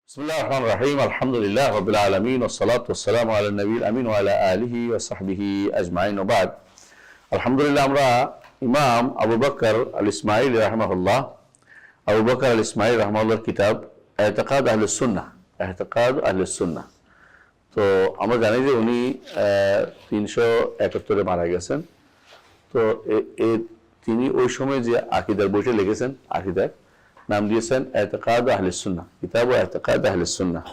বিসমিল্লাহির রহমানির রহিম আলহামদুলিল্লাহি রাব্বিল আলামিন ওয়াসসালাতু ওয়াসসালামু আলা নবিয়িল আমিন ওয়া আলা আলিহি ওয়া সাহবিহি আজমাইন ওয়া বাদ। আলহামদুলিল্লাহ, আমরা ইমাম আবু বকর আল ইসমাইলি রাহিমাহুল্লাহ, আবু বকর আল ইসমাইলি রাহিমাহুল্লাহর কিতাব ইতিকাদ আহলুস সুন্নাহ, ইতিকাদ আহলুস সুন্নাহ। তো আমরা জানি যে উনি 371 মারা গেছেন। তো তিনি ওই সময় যে আকীদার বইটা লিখেছেন, আকীদার নাম দিয়েছেন ইতিকাদ আহলুস সুন্নাহ, কিতাব ইতিকাদ আহলুস সুন্নাহ।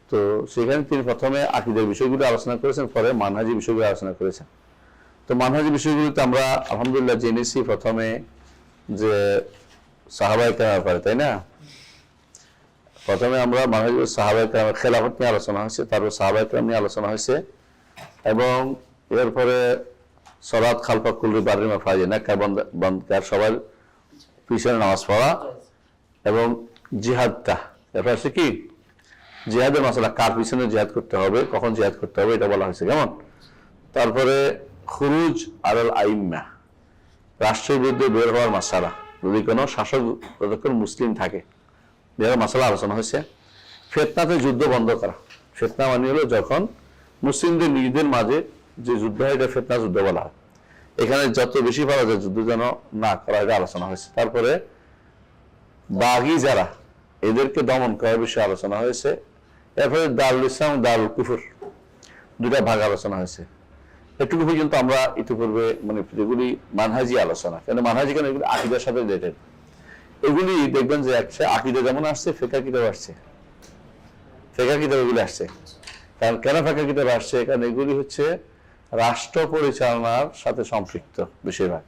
তো সেখানে তিনি প্রথমে আকীদার বিষয়গুলো আলোচনা করেছেন, পরে মানহাজি বিষয়গুলো আলোচনা করেছেন। তো মানহাজি বিষয়গুলোতে আমরা আলহামদুলিল্লাহ জেনেছি প্রথমে যে সাহাবায়ে কেরামের ব্যাপারে, তাই না? প্রথমে আমরা মানহাজি সাহাবায়ে কেরামের খেলাফত নিয়ে আলোচনা হয়েছে, তারপর সাহাবায়ে কেরাম নিয়ে আলোচনা হয়েছে, এবং এরপরে সলাত খালফা কুল্লি বাররি মাফাজি নেককার বন্দকার সবার পিছনে নামাজ পড়া, এবং জিহাদটা, এরপর আছে কি জিহাদের মাসালা, কার পিছনে জিহাদ করতে হবে, কখন জিহাদ করতে হবে, এটা বলা হয়েছে কেমন। তারপরে খুরুজ আলাল আইম্মা, রাষ্ট্রের বিরুদ্ধে বের হওয়ার মাসালা, যদি কোনো শাসক যতক্ষণ মুসলিম থাকে, বের মাসালা আলোচনা হয়েছে। ফিতনাতে যুদ্ধ বন্ধ করা, ফিতনা মানে হলো যখন মুসলিমদের নিজেদের মাঝে যে যুদ্ধ হয়, এটা ফিতনা যুদ্ধ বলা হয়। এখানে যত বেশি পারা যায় যুদ্ধ যেন না করা, এটা আলোচনা হয়েছে। তারপরে বাগী যারা, এদেরকে দমন করার বিষয়ে আলোচনা হয়েছে। এরপরে দারুল ইসলাম দারুল কুফর, দুটা ভাগ আলোচনা হয়েছে। এটুকু পর্যন্ত আমরা ইতিপূর্বে মানে যেগুলি মানহাজি আলোচনা, কেন মানহাজি কেন, এগুলি আকীদার সাথে রিলেটেড। এগুলি দেখবেন যে একটা আকীদা যেমন আসছে, ফিকহ কিতাব আসছে, ফিকহ কিতাব এগুলি আসছে। কারণ কেন ফিকহ কিতাব আসছে, কারণ এগুলি হচ্ছে রাষ্ট্র পরিচালনার সাথে সম্পৃক্ত বেশিরভাগ।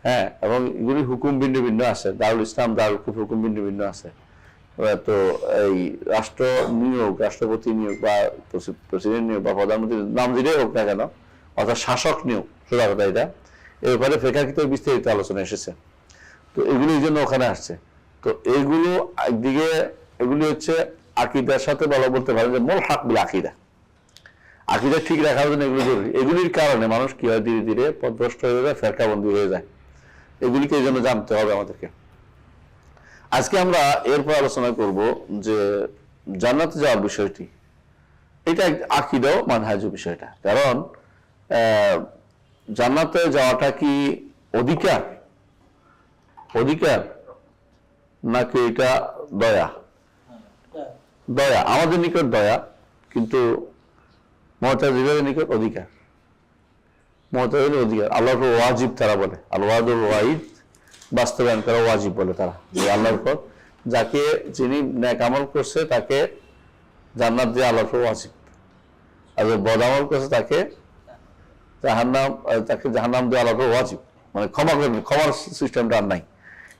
হ্যাঁ, এবং এগুলি হুকুম ভিন্ন ভিন্ন আছে, দারুল ইসলাম দারুল কুফর হুকুম ভিন্ন ভিন্ন আছে। তো এই রাষ্ট্র নিয়োগ, রাষ্ট্রপতি নিয়োগ বা প্রেসিডেন্ট নিয়োগ বা প্রধানমন্ত্রী নাম যেটাই হোক না কেন, অর্থাৎ শাসক নিয়োগ, সোজা কথা এটা, এর ব্যাপারে ফিকহ কিতাবে বিস্তারিত আলোচনা এসেছে। তো এগুলো এই জন্য ওখানে আসছে। তো এইগুলো একদিকে এগুলি হচ্ছে আকীদার সাথে বলতে পারেন যে মুলহাক বিল আকীদা, আকীদা ঠিক রাখার জন্য এগুলো জরুরি। এগুলির কারণে মানুষ কি হয়, ধীরে ধীরে পথভ্রষ্ট হয়ে যায়, ফেরকাবন্দি হয়ে যায়। এগুলিকে এই জন্য জানতে হবে আমাদেরকে। আজকে আমরা এরপর আলোচনা করব যে জান্নাতে যাওয়ার বিষয়টি, এটা আকীদা ও মানহাজ বিষয়টা। কারণ জান্নাতে যাওয়াটা কি অধিকার, অধিকার নাকি এটা দয়া? দয়া, আমাদের নিকট দয়া, কিন্তু মুতাজিলাদের নিকট অধিকার। মুতাজিলা অধিকার, আল্লাহর উপর ওয়াজিব তারা বলে, আল ওয়াদুল ওয়াইদ, বাস্তবায়ন করা ওয়াজিব বলে তারা, যে আল্লাহর উপর যাকে যিনি নেক আমল করছে তাকে জান্নাত দিয়ে আল্লাহর উপর ওয়াজিব, আর যে বদ আমল করছে তাকে জাহান্নাম দিয়ে আল্লাহর উপর ওয়াজিব, মানে ক্ষমার সিস্টেমটা আর নাই।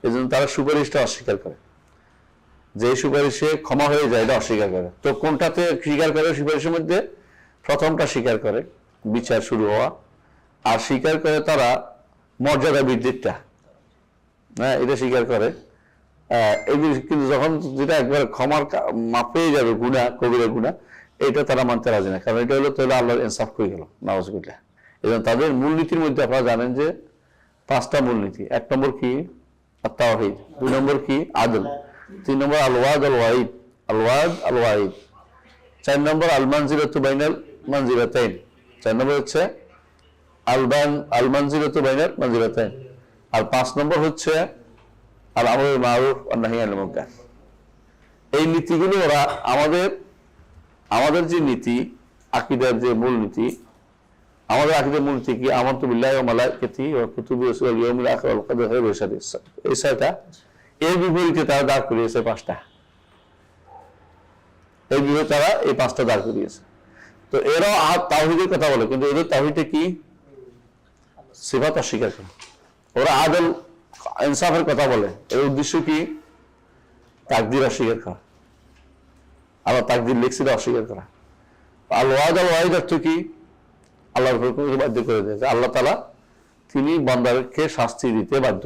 এই জন্য তারা সুপারিশটা অস্বীকার করে, যে সুপারিশে ক্ষমা হয়ে যায় এটা অস্বীকার করে। তো কোনটাতে স্বীকার করে? সুপারিশের মধ্যে প্রথমটা স্বীকার করে, বিচার শুরু হওয়া, আর স্বীকার করে তারা মর্যাদা বৃদ্ধিটা, হ্যাঁ, এটা স্বীকার করে। কিন্তু যখন যেটা একবার ক্ষমার মাপ পেয়ে যাবে, গুনাহ, কবিরা গুনাহ, এটা তারা মানতে রাজি না। কারণ এটা হলো তাহলে আল্লাহর ইনসাফ করে গেল, নাউজুবিল্লাহ। এই জন্য তাদের মূলনীতির মধ্যে আপনারা জানেন যে 5টা মূলনীতি। 1 নম্বর কি? আত-তাওহীদ। 2 নম্বর কি? আদল। 3 নম্বর আল ওয়াদ আল ওয়াইদ, আল ওয়াদ আল ওয়াইদ। 4 নম্বর আল মানজিলাতু বাইনাল মানজিলাতাইন। 4 নম্বর হচ্ছে আল মানজিলাতু বাইনাল মানজিলাতাইন। আর 5 নম্বর হচ্ছে আল আমরুল বিল মারুফ ওয়ান নাহয়ি আনিল মুনকার। এই নীতিগুলো ওরা আমাদের যে নীতি, আকীদার যে মূল নীতি, আমাদের আকীদার মূল নীতি কি? আমানতু বিল্লাহি ওয়া মালাইকাতিহি ওয়া কুতুবিহি ওয়া ওয়াল ইয়াউমিল আখির ওয়াল কদরি খাইরিহি ওয়া শাররিহি। এই 6টা, এর বিপরীতে তারা দাঁড় করিয়েছে 5টা। এই বিপরীতে তারা এই 5টা দাঁড় করিয়েছে। তো এরাও তাওহীদের কথা বলে, কিন্তু এদের তাওহীদে কি? সিফাত অস্বীকার করে। ওরা আদল ইনসাফের কথা বলে, এর উদ্দেশ্য কি? তাকদীর অস্বীকার করা, আবার তাকদীর লিখছিল অস্বীকার করা। আল ওয়াদ আল ওয়াইদ অর্থ কি? আল্লাহর হুকুমকে বাধ্য করে দিয়েছে। আল্লাহ তাআলা তিনি বান্দাকে শাস্তি দিতে বাধ্য,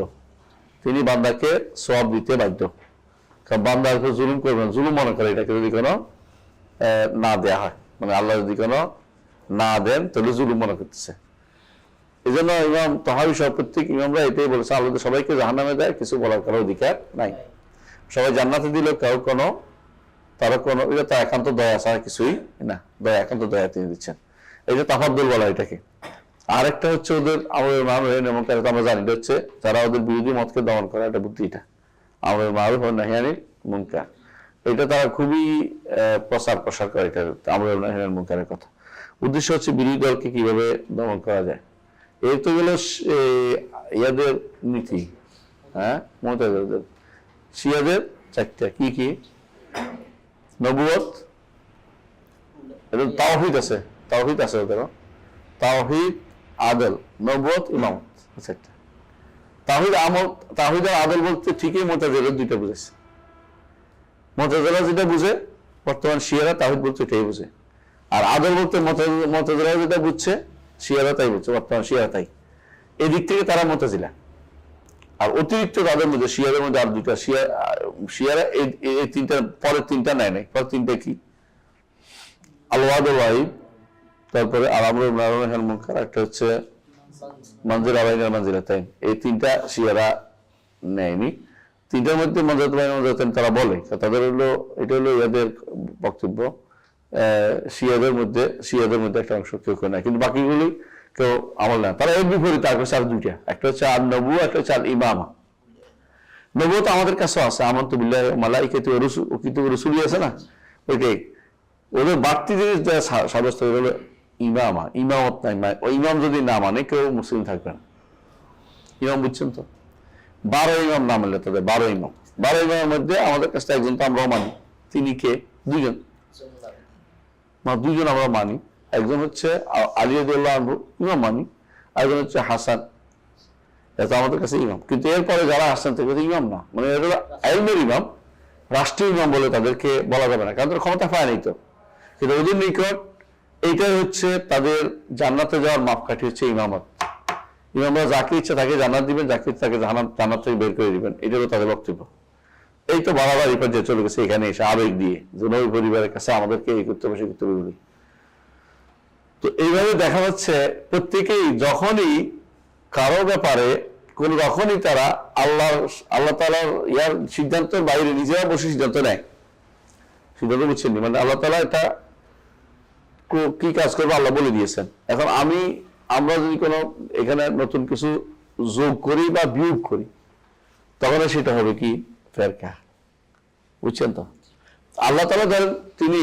তিনি বান্দাকে সওয়াব দিতে বাধ্য। কারণ বান্দার উপর জুলুম করবেন, জুলুম মনে করে এটাকে যদি কোনো না দেয়া হয়, মানে আল্লাহ যদি কোনো না দেন তাহলে জুলুম মনে করতেছে। এই জন্য ইমাম তাহাবী সহ প্রত্যেক ইমামরা এটাই বলেছে, আল্লাহ সবাইকে জাহান্নামে দেয়, কিছু বলার কারো অধিকার নাই। সবাই জান্নাতে দিলেও কারো কোনো তারা কোনো এটা তো একান্ত দয়া ছাড়া কিছুই না, দয়া একান্ত দয়া তিনি দিচ্ছেন, এই যে তাফাদ্দুল বলা এটাকে। আরেকটা হচ্ছে ওদের আমরের মারুফ এবং আমরা জানি এটা হচ্ছে যারা ওদের বিরোধী মতকে দমন করে, এটা বুদ্ধি, এটা আমরের মারুফ ও নাহি আনিল মুনকার, এটা তারা খুবই প্রসার করে, এটা আমরের নাহি আনিল মুনকারের কথা। উদ্দেশ্য হচ্ছে বিরোধী দলকে কিভাবে দমন করা যায়। এই তো গেল ইয়াদের নীতি, হ্যাঁ, মুতাজিলাদের। শিয়াদের চারটা কি কি? নবুয়ত, এদের তাওহীদ আছে, তাওহীদ আছে ওদের, তাওহীদ, আদল, নবুয়ত, ইমামত, চারটা। তাওহীদ আমল, তাওহীদ আর আদল বলতে ঠিকই মুতাজিলা দুইটা বুঝেছে। মুতাজিলা যেটা বুঝে বর্তমান শিয়ারা তাওহীদ বলতে এটাই বুঝে, আর আদল বলতে মুতাজিলা যেটা বুঝছে শিয়ারা তাই বুঝছে, বর্তমান শিয়ারা তাই। এই দিক থেকে তারা মুতাজিলা। আর অতিরিক্ত তাদের মধ্যে শিয়াদের মধ্যে আর দুইটা শিয়ারা এই তিনটা, পরের তিনটা নেয় নাই। পরের তিনটা কি? আল ওয়াদ ওয়াল ওয়াইদ, তারপরে আল আমরু বিল মারুফ ওয়া নাহয়ুল মুনকার, একটা হচ্ছে মানজিলা বাইনাল মানজিলাতাইন। এই তিনটা শিয়ারা নেয়নি। তিনটার মধ্যে মানজিলাত বাইনাল মানজিলাতাইন তারা বলে, তাদের হলো এটা হলো ইয়াদের বক্তব্য। শিয়াদের মধ্যে একটা অংশ কেউ কেউ নেয়, কিন্তু বাকিগুলি কেউ আমল না। তারা এর বিপরীত আর আর দুইটা, একটা হচ্ছে আর নবু, একটা হচ্ছে আর ইমামা। নবুয়ত আমাদের কাছেও আছে, আমানতু বিল্লাহি ওয়া মালাইকাতিহি ওয়া রুসুলিহি আছে না, ওইটাই। ওদের বাড়তি জিনিস সাব্যস্ত হলো ইমামা, ইমামত নাই। ওই ইমাম যদি না মানে কেউ মুসলিম থাকবে না। ইমাম বুঝছেন তো? 12 ইমাম না মানলে তাদের 12 ইমাম। 12 ইমামের মধ্যে আমাদের কাছে একজন তো আমরাও মানি। তিনি কে? দুইজন আমরা মানি। একজন হচ্ছে আলী রাদিয়াল্লাহু আনহু, ইমাম মানি। একজন হচ্ছে হাসান, এটা আমাদের কাছে ইমাম। কিন্তু এরপরে যারা আসছেন থেকে ইমাম না, মানে এরা ইলমের ইমাম, রাষ্ট্রীয় ইমাম বলে তাদেরকে বলা যাবে না, কারণ তাদের ক্ষমতা পায় নাই তো। কিন্তু ওদের নিকট এইটাই হচ্ছে তাদের জান্নাতে যাওয়ার মাপকাঠি, হচ্ছে ইমামত। ইমামরা যাকে ইচ্ছা তাকে জান্নাত দিবেন, যাকে ইচ্ছা তাকে জান্নাত থেকে বের করে দিবেন, এটা হলো তাদের বক্তব্য। এই তো বারবার এই পর্যায়ে চলে গেছে, এখানে এসে আবেগ দিয়ে যে নবী পরিবারের কাছে আমাদেরকে এই করতে হবে, সে করতে হবে। তো এইভাবে দেখা যাচ্ছে প্রত্যেকেই যখনই কারো ব্যাপারে কোন রকমই তারা আল্লাহ তাআলার ইয়ার সিদ্ধান্তের বাইরে নিজেরা বসে সিদ্ধান্ত নেয়। সিদ্ধান্ত বুঝছেন, মানে আল্লাহ তাআলা এটা কি কাজ করবো আল্লাহ বলে দিয়েছেন। এখন আমরা যদি কোনো এখানে নতুন কিছু যোগ করি বা বিয়োগ করি, তখন সেটা হবে কি ফেরকা, বুঝছেন তো? আল্লাহ তাআলা ধরেন তিনি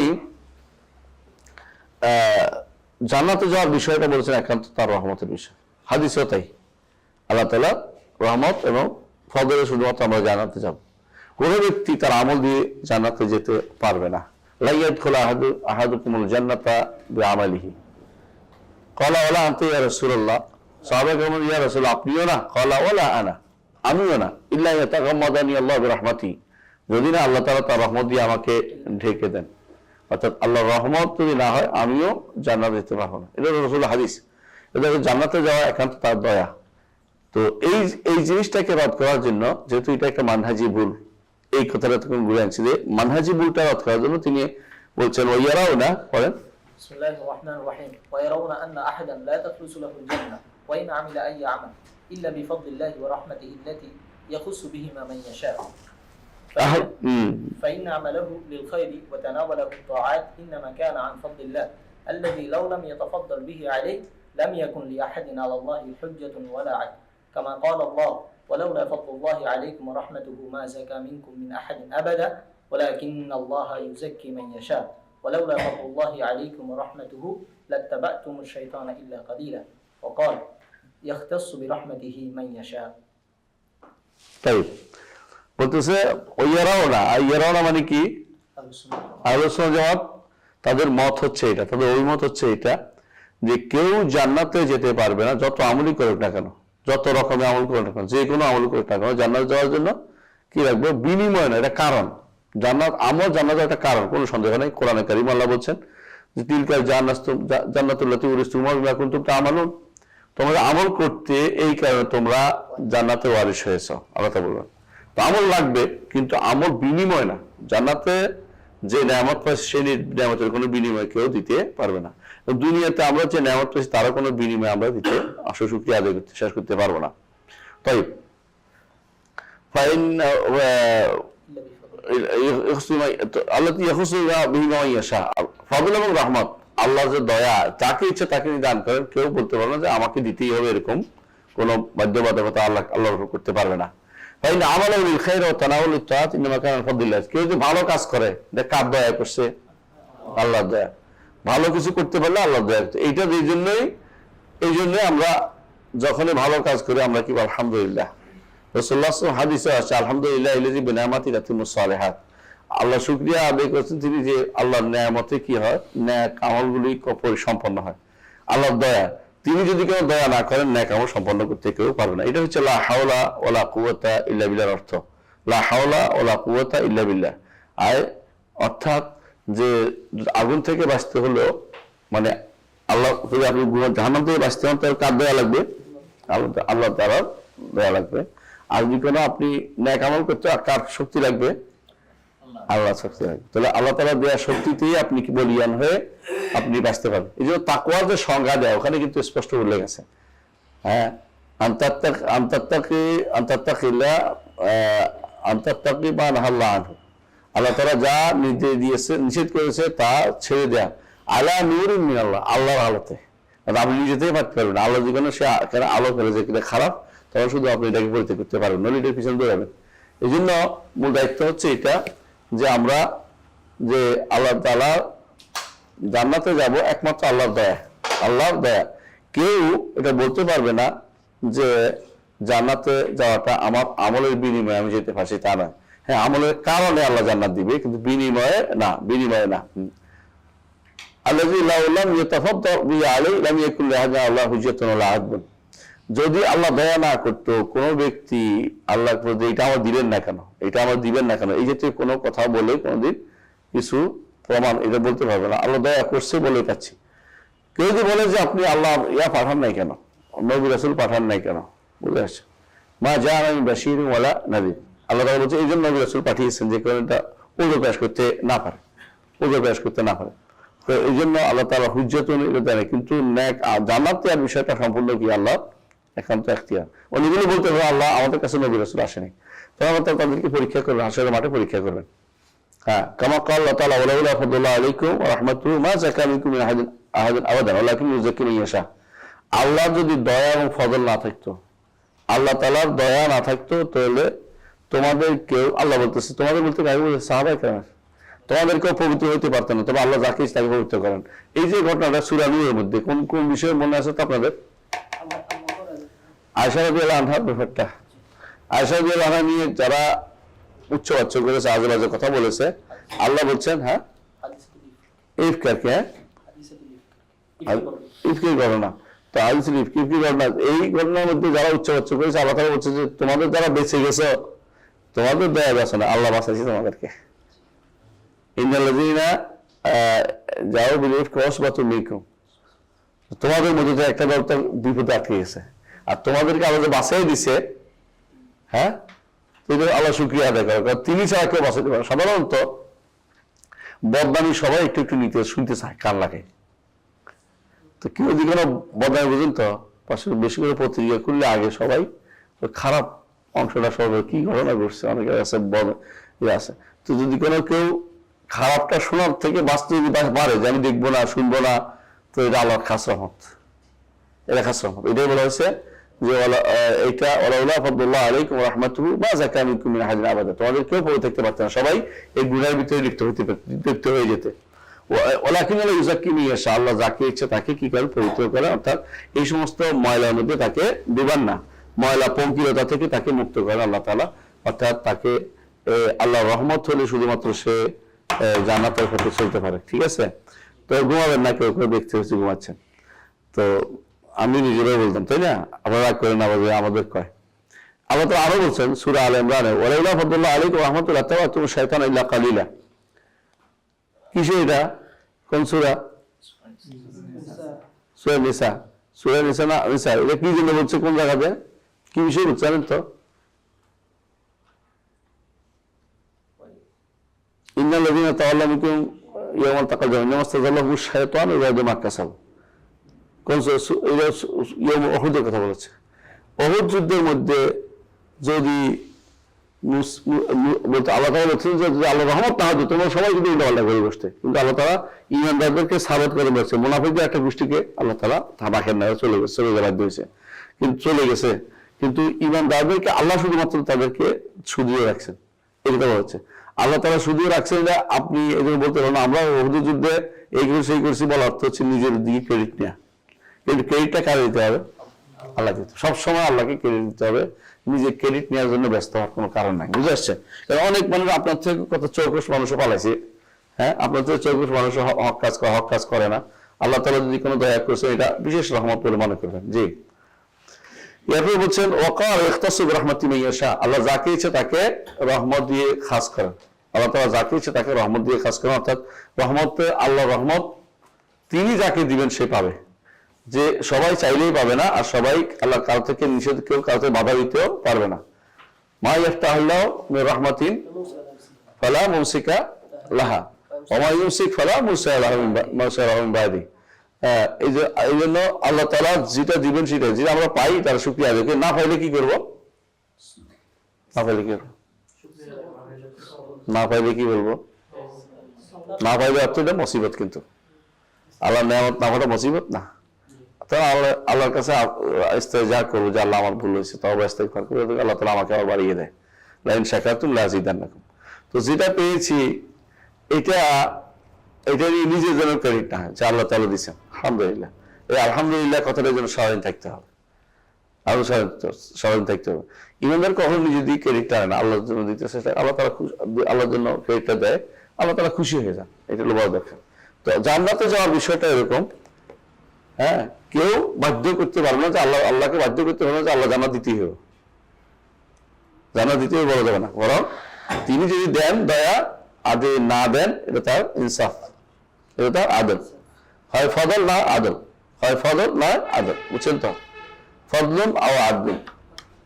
জান্নাতে যাওয়ার বিষয়টা বলেছেন একান্ত তার রহমতের বিষয়। হাদিসেও তাই, আল্লাহ তাআলা রহমত এবং ফজলে শুধুমাত্র আমরা জান্নাতে যাব। কোন ব্যক্তি তার আমল দিয়ে জান্নাতে যেতে পারবে না। লা ইয়াদখুলু আহাদুকুমুল জান্নাতা বিআমালিহি। ক্বালা ওয়ালা আনতা ইয়া রাসূলুল্লাহ। সাহাবায়ে কেরাম, ইয়া রাসূল আপনিও না? ক্বালা ওয়ালা আনা, আমিও না। ইল্লা ইয়াতাগাম্মাদানি আল্লাহু বিরাহমাতিহি, যদি না আল্লাহ তাআলা তার রহমত দিয়ে আমাকে ঢেকে দেন। অর্থাৎ আল্লাহর রহমত যদি না হয় আমিও জান্নাতে যেতে পারবো না। এটা রাসূলের হাদিস। এটা জান্নাতে যাওয়া একান্ত তার দয়া। তো এই জিনিসটাকে রদ করার জন্য, যেহেতু এটা একটা মানহাজি ভুল, এই কথাটা তখন ঘুরে আনছি যে মানহাজি ভুলটা রদ করার জন্য তিনি বলছেন ওয়ায়ারাউনা, পড়েন বিসমিল্লাহির রাহমানির রাহিম, ওয়ায়ারাউনা আন্না আহাদান লা তাখলুসু লাহুল জান্নাহ ওয়া ইন আমিলা আই আমাল ইল্লা বিফadlillahi ওয়া রাহমাতিহি আল্লাতী ইয়াখুসু বিহিমা মান ইয়াশা। فإن عمله للخير وتناوله الطاعات إنما كان عن فضل الله الذي لو لم يتفضل به عليه لم يكن لأحد على الله حجة ولا عدل، كما قال الله ولولا فضل الله عليكم ورحمته ما زكى منكم من أحد أبدا ولكن الله يزكي من يشاء ولولا فضل الله عليكم ورحمته لاتبعتم الشيطان إلا قليلا وقال يختص برحمته من يشاء. طيب বলতেছে ওয়ারাওনা মানে কি? আহলে সুন্নাহ জামাত তাদের মত হচ্ছে এটা, তাদের অভিমত হচ্ছে এটা যে কেউ জান্নাতে যেতে পারবে না যত আমলই করুক না কেন, যত রকমের আমল করুক না কেন, যে কোনো আমল করুক না কেন, জান্নাতে যাওয়ার জন্য কি রাখবে? বিনিময় না, এটা কারণ। জান্নাত একটা কারণ, কোনো সন্দেহ নেই। কোরআনে কারীম আল্লাহ বলছেন যে তিলকা জান্নাতুল্লাতী উরিসতুমুহা বিমা কুনতুম তা'মালুন, তোমরা আমল করতে এই কারণে তোমরা জান্নাতে ওয়ারিস হয়েছো। আল্লাহ তাআলা বলবেন আমল লাগবে, কিন্তু আমল বিনিময় না। জান্নাতে যে নেয়ামত পাইছে সেই নেয়ামতের কোনো বিনিময় কেউ দিতে পারবে না। দুনিয়াতে আমরা যে নেয়ামত পাইছি তারও কোনো বিনিময় আমরা দিতে, আসল শুকরিয়া আদায় করতে, শেষ করতে পারবো না। তাই ফজল এবং রহমত, আল্লাহ যে দয়া যাকে ইচ্ছে তাকে দান করেন, কেউ বলতে পারে না যে আমাকে দিতেই হবে, এরকম কোন বাধ্যবাধকতা আল্লাহর করতে পারবে না। কেউ যদি ভালো কাজ করে, দেখ কার দয়া করছে, আল্লাহর দয়া। ভালো কিছু করতে পারলে আল্লাহর দয়া। এইটা এই জন্যই আমরা যখনই ভালো কাজ করি আমরা কি আলহামদুলিল্লাহ। রাসূলুল্লাহ হাদিসে আছে আলহামদুলিল্লাহ ইল্লাযী বিনিআমাতিহি তাতিম্মুস সালিহাত। আল্লাহ শুকরিয়া আদায় করছেন তিনি যে আল্লাহর নিয়ামতে কি হয়, নেক আমলগুলি পরিসম্পন্ন হয়। আল্লাহর দয়া, তিনি যদি কেউ দয়া না করেন নেক আমল সম্পন্ন করতে কেউ পারবে না। এটা হচ্ছে লা হাওলা ওয়ালা কুওয়াতা ইল্লা বিল্লাহর অর্থ। লা হাওলা ওয়ালা কুওয়াতা ইল্লা বিল্লাহ, অর্থাৎ যে আগুন থেকে বাঁচতে হলো, মানে আল্লাহ যদি আপনি জাহান্নাম থেকে বাঁচতে হন তাহলে কার দয়া লাগবে? আল্লাহ তাআলার দয়া লাগবে। আর যদি কোনো আপনি নেক আমল করতে কার শক্তি লাগবে? আল্লাহ শক্তি লাগবে। তাহলে আল্লাহ তাআলা দেয়া শক্তিতেই আপনি কি বলিয়ান হয়ে আপনি বাঁচতে পারবেন। এই জন্য তাকওয়ার যে সংজ্ঞা দেয় ওখানে কিন্তু স্পষ্ট উল্লেখ আছে। হ্যাঁ, আনতাত্তাকি মা নাহাল্লাহু আনহু, আল্লাহ তাআলা যা নির্দেশ দিয়েছে, নিষেধ করেছে তা ছেড়ে দেয়া। আলা নূরিন মিনাল্লাহ, আল্লাহর আলোতে। আপনি নিজেতেই পারতে পারবেন। আল্লাহ যেখানে সে আলো ফেলে যে কিনা খারাপ, তখন শুধু আপনি এটাকে পরিত্যাগ করতে পারবেন, নইলে এটার পিছনে দৌড়াবেন। এই জন্য মূল দায়িত্ব হচ্ছে এটা যে আমরা যে আল্লাহ তাআলা জান্নাতে যাব একমাত্র আল্লাহর দয়া। আল্লাহর দয়া, কেউ এটা বলতে পারবে না যে জান্নাতে যাওয়াটা আমার আমলের বিনিময়ে আমি যেতে পারছি, তা না। হ্যাঁ, আমলের কারণে আল্লাহ জান্নাত দিবে, কিন্তু বিনিময়ে না। আল্লাযী লাউ লাম ইয়াতাফাদ্দাল বিহি আলাইহি লাম ইয়াকুন লিহাযা আল্লাহু হুজ্জাতুন ওয়ালা আদবুন। যদি আল্লাহ দয়া না করতো, কোনো ব্যক্তি আল্লাহ এটা আমার দিবেন না কেন, এটা আমার দিবেন না কেন, এই জাতীয় কোনো কথা বলে কোনোদিন কিছু প্রমাণ এটা বলতে পারবে না। আল্লাহ দয়া করছে বলে পাচ্ছি। কেউ যদি বলে যে আপনি আল্লাহ পাঠান নাই কেন, নবী রাসূল পাঠান নাই কেন, বুঝে আসছে মা জাআনি বাশীরুন ওয়ালা নাযীর। আল্লাহ তাআলা বলছে এই জন্য নবী রাসূল পাঠিয়েছেন যে কেউ এটা ওজোর পেশ করতে না পারে। তো এই জন্য আল্লাহ তাআলা হুজ্জাতুন এটা দেন, কিন্তু নেক জান্নাতে আর বিষয়টা সম্পূর্ণ কি আল্লাহ একান্ত এখতিয়ার। অনেকগুলো বলতে হবে আল্লাহ আমাদের কাছে নবী রাসূল আসেনি, তখন তাদেরকে পরীক্ষা করবেন, হাসরের মাঠে পরীক্ষা করবেন। হ্যাঁ, কামা ক্বালা আল্লাহ তাআলা ওয়ালাউলা ফাদলুল্লাহি আলাইকুম ওয়া রাহমাতুহু মা যাকা মিনকুম মিন আহাদিন আবাদান ওয়ালাকিন ইউযাক্কি মান ইয়াশা। আল্লাহ যদি দয়া এবং ফজল না থাকতো, আল্লাহ তাআলার দয়া না থাকতো, তাহলে তোমাদের কেউ, আল্লাহ বলতেছে তোমাদের বলতে সাহাবায়ে কেরাম, তোমাদেরকেও পবিত্র হইতে পারতো না। তবে আল্লাহ যাকে ইচ্ছা তাকে পবিত্র করেন। এই যে ঘটনাটা সূরা নূরের মধ্যে কোন কোন বিষয়ে মনে আছে তো আপনাদের? আয়েশা রাদিয়াল্লাহু আনহার ব্যাপারটা। আয়েশা রাদিয়াল্লাহু আনহা নিয়ে যারা উচ্চবাচ্য করেছে, আজেবাজে কথা বলেছে, আল্লাহ বলছেন হ্যাঁ ইফকারকে, ইফকির ঘটনা। তো হাদিসুল ইফকির ঘটনা, এই ঘটনার মধ্যে যারা উচ্চবাচ্য করেছে আল্লাহ তাআলা বলছে যে তোমাদের যারা বেঁচে গেছে তোমাদের দয়া গেছে না, আল্লাহ বাঁচাইছে তোমাদেরকে। ইন্নাল্লাযীনা যাও বিল ইফকি উসবাতুম মিনকুম, তোমাদের মধ্যে যে একটা দল বিপদে আটকে গেছে, আর তোমাদেরকে আল্লাহ যে বাঁচাই দিছে, হ্যাঁ, আল্লাহ শুকরিয়া আদায় করে, কারণ তিনি ছাড়া কেউ বাঁচাতে পারে। সাধারণত বদনামি সবাই একটু একটু নিতে শুনতে চায়, কান লাগে। তো কেউ যদি কোনো বদনামি বুঝেন তো পাশে বেশি করে পত্রিকা করলে আগে সবাই খারাপ অংশটা সবাই কি ঘটনা ঘটছে, অনেকের আছে আছে। তো যদি কোনো কেউ খারাপটা শোনার থেকে বাঁচতে যদি পারে যে আমি দেখবো না শুনবো না, তো এটা আল্লাহর খাস রহমত, এটা খাস রহমত। এটাই বলা হয়েছে যে এইটা ওয়ালাউলা ফাদলুল্লাহি আলাইকুম ওয়া রাহমাতুহু মা যাকা মিনকুম মিন আহাদিন আবাদা, তোমাদের কেউ পড়ে থাকতে পারত না, সবাই এই গুনাহের ভিতরে লিপ্ত হয়ে যেতে। ওয়ালাকিন আল্লাহ ইউযাক্কি মান ইয়াশা, আল্লাহ যাকে ইচ্ছে তাকে কি করে পবিত্র করে, অর্থাৎ এই সমস্ত ময়লার মধ্যে তাকে দিবেন না, ময়লা পঙ্কিলতা থেকে তাকে মুক্ত করেন আল্লাহ তাআলা। অর্থাৎ তাকে আল্লাহর রহমত হলে শুধুমাত্র সে জান্নাতের পথে চলতে পারে। ঠিক আছে, তো ঘুমাবেন না, কেউ কেউ দেখতে হচ্ছে ঘুমাচ্ছেন। তো আমি নিজেরাই বলতাম, তাই না, আপনারা রাগ করেন না, আমাদের কয়। আল্লাহ তো আরো বলছেন সূরা আলে ইমরানে ওয়ালাউলা ফাদলুল্লাহি আলাইকুম ওয়া রাহমাতুহু লাত্তাবা'তুম শাইতানা ইল্লা কালিলা। কিসে এটা, কোন সূরা? সূরা নিসা। সূরা নিসা না নিসা, এটা কি জন্য বলছে, কোন জায়গাতে কি বিষয় বলছে জানেন তো? ইন্নাল্লাযীনা তাওয়াল্লাউ মিনকুম ইয়াওমাল তাকাল জামআন ইন্নামা ইসতাযাল্লাহুমুশ শাইতানু বিমা কাসাবু। কোন উহুদের কথা বলেছে। উহুদ যুদ্ধের মধ্যে যদি বলতে আল্লাহ তাআলা বলছেন যে যদি আল্লাহ রহমত না হতো তোমরা সবাই যদি উল্টা করে বসতে, কিন্তু আল্লাহ তাআলা ঈমানদারদেরকে সাবত করে বলছে। মুনাফিকদের একটা গোষ্ঠীকে আল্লাহ তাআলা রাখেন না, চলে যাওয়ার বাধ্য হয়েছে, কিন্তু চলে গেছে। কিন্তু ঈমানদারদেরকে আল্লাহ শুধুমাত্র তাদেরকে শুধিয়ে রাখছেন, এই কথা বলা হচ্ছে। আল্লাহ তাআলা শুধিয়ে রাখছেন যে আপনি এগুলো বলতে পারেন আমরা উহুদের যুদ্ধে এইগুলো সেই করছি বলার অর্থ হচ্ছে নিজের দিকে ক্রেডিট নেওয়া। কিন্তু ক্রেডিটটা কারে দিতে হবে? আল্লাহ দিতে। সবসময় আল্লাহকে ক্রেডিট দিতে হবে, নিজে ক্রেডিট নেওয়ার জন্য ব্যস্ত হওয়ার কোনো কারণ নাই। বুঝে আসছে? অনেক মানুষ আপনার থেকে কত চৌকস মানুষও পালাইছে, হ্যাঁ, আপনার থেকে চৌকস মানুষ হক কাজ করে না। আল্লাহ তাআলা যদি কোনো দয়া করছে এটা বিশেষ রহমত বলে মনে করবেন। জি, এরপরে বলছেন ওয়াকার ইখতাসু বিরহমাতি মান ইয়াশা, আল্লাহ যাকে ইচ্ছে তাকে রহমত দিয়ে খাস করেন। আল্লাহ তাআলা যাকে ইচ্ছে তাকে রহমত দিয়ে খাস করেন, অর্থাৎ রহমতে আল্লাহ রহমত তিনি যাকে দিবেন সে পাবে। যে সবাই চাইলেই পাবে না, আর সবাই আল্লাহ কাল থেকে নিষেধ, কেউ কাল থেকে বাধা দিতেও পারবে না। মা ইয়াফতাহুল্লাহু মির রাহমাতিন ফালা মুমসিকা লাহা ওয়া মা ইউমসিক ফালা মুরসিলা লাহু মিন বাদি। এই জন্য আল্লাহ তাআলা যেটা দিবেন সেটা, যেটা আমরা পাই তার শুকরিয়া আদায় করি, না পাইলে কি করবো? না পাইলে কি করবো? না পাইলে কি বলবো? না পাইলে অর্থ এটা মুসিবত, কিন্তু আল্লাহর নেয়ামত না পাওয়াটা মুসিবত না। তো আল্লাহর কাছে ইস্তেগফার করবো যে আল্লাহ আমার ভুল হয়েছে, তওবা ইস্তেগফার করবো, আল্লাহ তাআলা আমাকে আবার বাড়িয়ে দেয়, লাইন শাকারতুম লাযিদান্নাকুম। তো যেটা পেয়েছি এটা নিজের জন্য ক্রেডিট না হয় যে আল্লাহ তাআলা দিয়েছেন, আলহামদুলিল্লাহ। এই আলহামদুলিল্লাহ কথাটার জন্য স্মরণ থাকতে হবে, আরো স্মরণ থাকতে হবে। ইমানদার কখনো নিজে দিয়ে ক্রেডিটটা হয় না, আল্লাহর জন্য দিতে চেষ্টা, আল্লাহ তাআলা আল্লাহর জন্য ক্রেডিটটা দেয়, আল্লাহ তাআলা খুশি হয়ে যান। এটা হলো বড় দরকার। তো জান্নাতে যাওয়ার বিষয়টা এরকম, হ্যাঁ, কেউ বাধ্য করতে পারবে না যে আল্লাহকে বাধ্য করতে পারবে না যে আল্লাহ জান্নাত দিতেই হবে, জান্নাত দিতে বলা যাবে না। বরং তিনি যদি দেন দয়া, আর যদি না দেন এটা তার ইনসাফ, এটা তার আদল। হয় ফদল না আদল, হয় ফদল না আদল, বুঝছেন তো? ফদলুন আও আদলুন,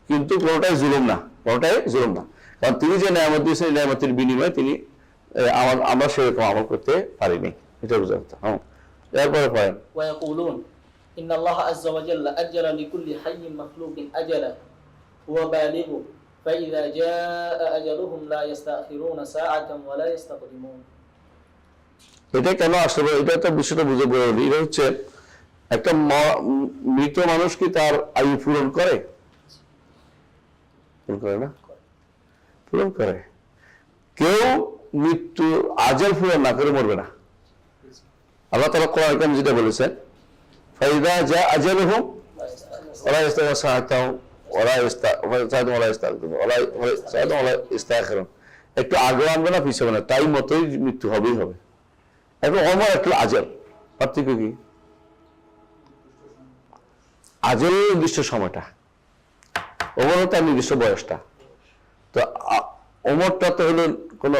কিন্তু কোনোটাই জুলুম না, কোনোটাই জুলুম না। কারণ তিনি যে নেয়ামত দিয়েছেন এই নেয়ামতের বিনিময়ে তিনি আমরা সেরকম আমল করতে পারিনি, এটা বুঝতে পারতাম। হ্যাঁ, এরপরে পয়েন্ট ويقولون إن الله عز وجل أجل لكل حي مخلوق أجلا هو بالغ فإذا جاء أجلهم لا يستأخرون ساعة ولا يستقدمون। এটা কেন আসলে এটা একটা বিষয়টা বুঝে বলি। এটা হচ্ছে একটা মৃত মানুষ কি তার আয়ু পূরণ করে? পূরণ করে না? পূরণ করে। কেউ মৃত্যু আজল পূরণ না করে মরবে না। আল্লাহ তাআলা কোরআন কারীমে যেটা বলেছেন, ফাইদা জা আজালুহুম ওয়ালা ইস্তাগফিরুন ওয়ালা ইস্তাগফিরুন, একটু আগে আনবে না পিছনে না, তাই মতোই মৃত্যু হবেই হবে। এখন অমর একটু আজল, পার্থক্য কি? আজলের নির্দিষ্ট সময়টা, ওমর তার নির্দিষ্ট বয়সটা। তো ওমরটা তো হলো কোন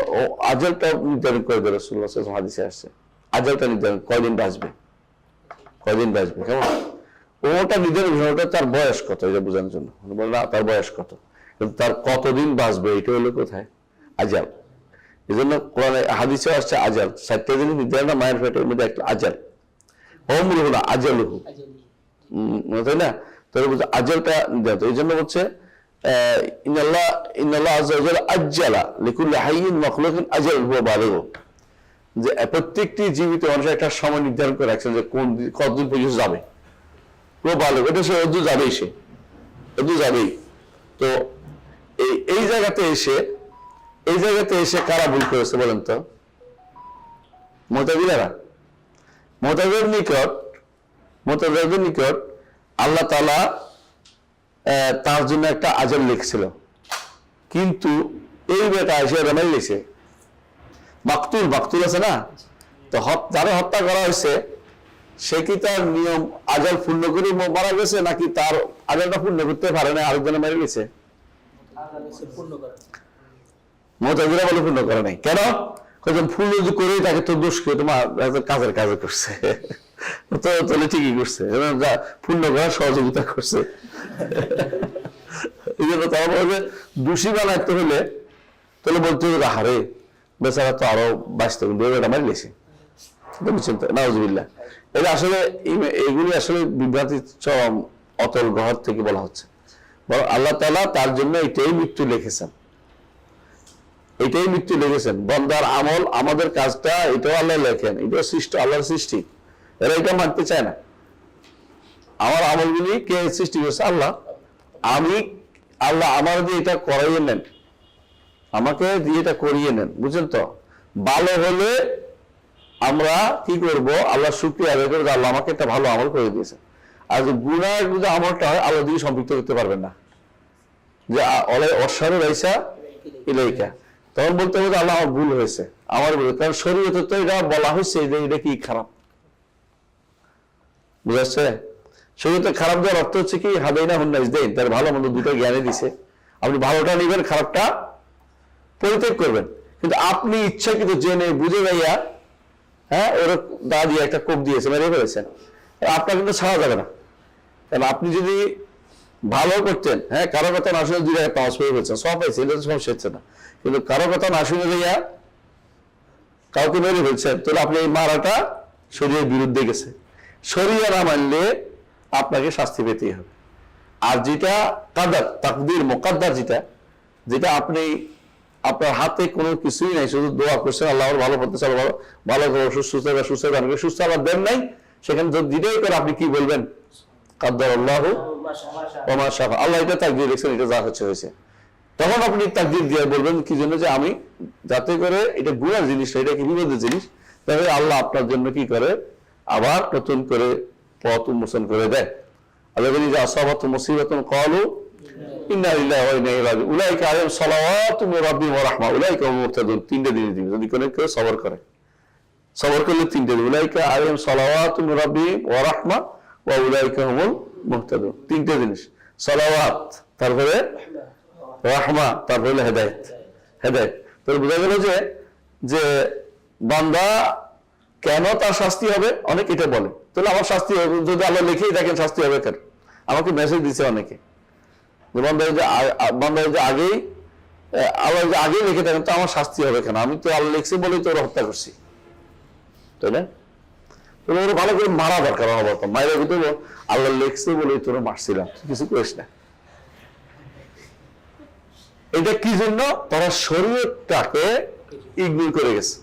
আজলটা নির্ধারণ করে দেয় রাসূলুল্লাহ সাল্লাল্লাহু আলাইহি ওয়াসাল্লাম, হাদিসে আসছে আজলটা নির্ধারণ, কয়দিন বাঁচবে, কয়দিন বাঁচবে, কেমন ওটা নির্ধারণ, ওটা তার বয়স কত এটা বোঝানোর জন্য বলে না তার বয়স কত, কিন্তু তার কতদিন বাঁচবে এটা হলো কোথায়? আজাল। এই জন্য কোরআনে হাদিসে আসছে আজাল, 4টা জিনিস নির্ধারণ, মায়ের পেটের মধ্যে একটা আজাল, ওমরুহু না আজালুহু, তাই না? তাহলে বলছে আজালটা নির্ধারণ। এই জন্য হচ্ছে ইন্নাল্লাহ আযজা ওয়া জাল্লা আজ্জালা লিকুল্লি হাইয়িন মাখলুকিন আজাল হুয়া বালিগু, যে প্রত্যেকটি জীবিত মানুষের একটা সময় নির্ধারণ করে রাখছেন যে কোন কতদিন পর্যন্ত যাবে, ও ভালো, এটা সে অদ্ভুত যাবেই, সে অদ্ভুত যাবেই। তো এই জায়গাতে এসে কারা ভুল করেছে বলেন তো? মুতাজিলারা। মুতাজিলাদের নিকট আল্লাহ তাআলা তার জন্য একটা আজাল লিখছিল, কিন্তু এই বেটা এসে রেমাই লিখছে। মাকতুল আছে না, তো যারা হত্যা করা হয়েছে সে কি তার নিয়ম আজাল পূর্ণ করে মারা গেছে, নাকি তার আজালটা পূর্ণ করতে পারে না আরেকজনে মেরে গেছে? মুতাজিলা বলে পূর্ণ করে নাই। কেন? পূর্ণ যদি করে তাকে তো দোষ করে তোমার কাজে করছে, তো তাহলে ঠিকই করছে, পূর্ণ করার সহযোগিতা করছে। এই জন্য তারা বলবে দোষী বানাইতে হলে তাহলে বলতে হবে হারে বেচারা তো আরো বাঁচতে এটা মারি লেছে, বুঝছেন তো? নাউজুবিল্লাহ। এটা আসলে এগুলি আসলে বিভ্রান্তি চরম অতল গ্রহ থেকে বলা হচ্ছে। বরং আল্লাহ তাআলা তার জন্য এটাই মৃত্যু লিখেছেন, এটাই মৃত্যু লেগেছেন। বান্দার আমল, আমাদের কাজটা, এটাও আল্লাহ লেখেন, এটাও সৃষ্টি, আল্লাহর সৃষ্টি। এরা এটা মানতে চায় না। আমার আমলগুলি কে সৃষ্টি করেছে? আল্লাহ। আল্লাহ আমার দিয়ে এটা করাইয়ে নেন, আমাকে দিয়ে এটা করিয়ে নেন, বুঝলেন তো? ভালো হলে আমরা কি করব? আল্লাহ শুকরিয়া আদায় করবো, আল্লাহ আমাকে একটা ভালো আমল করে দিয়েছে। আর যে গুনাহ যদি আমলটা হয়, আল্লাহ দিয়ে সম্পৃক্ত করতে পারবেন না, যে অসারু রাইসা ইলাইকা। তখন বলতে হবে আল্লাহ আমার ভুল হয়েছে, আমার ভুল। কারণ শরীয়তে তো এটা বলা হয়েছে যে এটা কি খারাপ, বুঝাচ্ছে? শরীয়তে খারাপ দেওয়ার অর্থ হচ্ছে কি, হাদাইনা হুন্নাইস দেন, তার ভালো মন্দ দুটো জ্ঞানে দিছে, আপনি ভালোটা নিবেন, খারাপটা পরিত্যাগ করবেন। কিন্তু আপনি ইচ্ছাকৃত জেনে বুঝে যাইয়া, হ্যাঁ, ওরা দা দিয়ে একটা কোপ দিয়েছে, মেরে ফেলেছেন, আপনার কিন্তু ছাড়া যাবে না। কারণ আপনি যদি ভালো করতেন, হ্যাঁ, কারো কথা না শুনে 2 টাকা পাওয়া করে ফেলছেন, সব পাইছে, এটা তো সমস্যা হচ্ছে না। কিন্তু কারো কথা না শুনে যাইয়া কাউকে মেরে ফেলছেন, তাহলে আপনি এই মারাটা শরীরের বিরুদ্ধে গেছে। শরীয়ত না মানলে আপনাকে শাস্তি পেতেই হবে। আর যেটা কাদার, তাকদীর, মুকাদ্দার, যেটা আপনি, আপনার হাতে কোনো কিছুই নাই, শুধু দোয়া করছেন আল্লাহর ভালো করতে চাল, ভালো সুস্থ আবার দেন নাই, সেখানে যেটাই করে আপনি কি বলবেন? কাদ্দার আল্লাহ ওয়া মা শাআ। আল্লাহ এটা তাকদীর লিখছেন, এটা যা হচ্ছে হয়েছে। তখন আপনি তাকদীর দিয়ে বলবেন কি জন্য? যে আমি যাতে করে এটা গুনার জিনিস, এটা কি বিপদের জিনিস, তাহলে আল্লাহ আপনার জন্য কি করে? আবার নতুন করে পথ উন্মোচন করে দেয়। আল্লাহ বলি যে আসাবাতু মুসিবাতুন ক্বালু ইন্না লিল্লাহি ওয়া ইন্না ইলাইহি রাজিউন উলাইকা আলাইহিম সালাওয়াতু মির রাব্বিহিম ওয়া রাহমা উলাইকা হুমুল মুহতাদুন। 3টে দিন দিবে, যদি কেউ সবর করে, সবর করলে 3টে দিন। উলাইকা আলাইহিম সালাওয়াতু মির রাব্বিহিম ওয়া রাহমা ওয়া উলাইকা হুমুল মুহতাদুন। 3টে জিনিস, সালাওয়াত, তারপরে রাহমা, তারপরে হেদায়েত। তাহলে বোঝা গেল যে বান্দা কেন তার শাস্তি হবে? অনেক এটা বলে, তাহলে আমার শাস্তি হবে, যদি আল্লাহ লিখেই দেখেন শাস্তি হবে কেন? আমাকে মেসেজ দিচ্ছে অনেকে, যে বান্দা যে আগেই আল্লাহ যে আগেই লিখে থাকেন, তো আমার শাস্তি হবে কেন? আমি তো আল্লাহ লিখছি বলেই তো ওরা হত্যা করছি, তাই না? তাহলে ওরা ভালো করে মারা দরকার, মায়ের ভিতরে আল্লাহ লিখছে বলেই তোরা মারছিলাম, কিছু করিস না। এটা কি জন্য? তারা শরীয়তটাকে ইগনোর করে গেছে।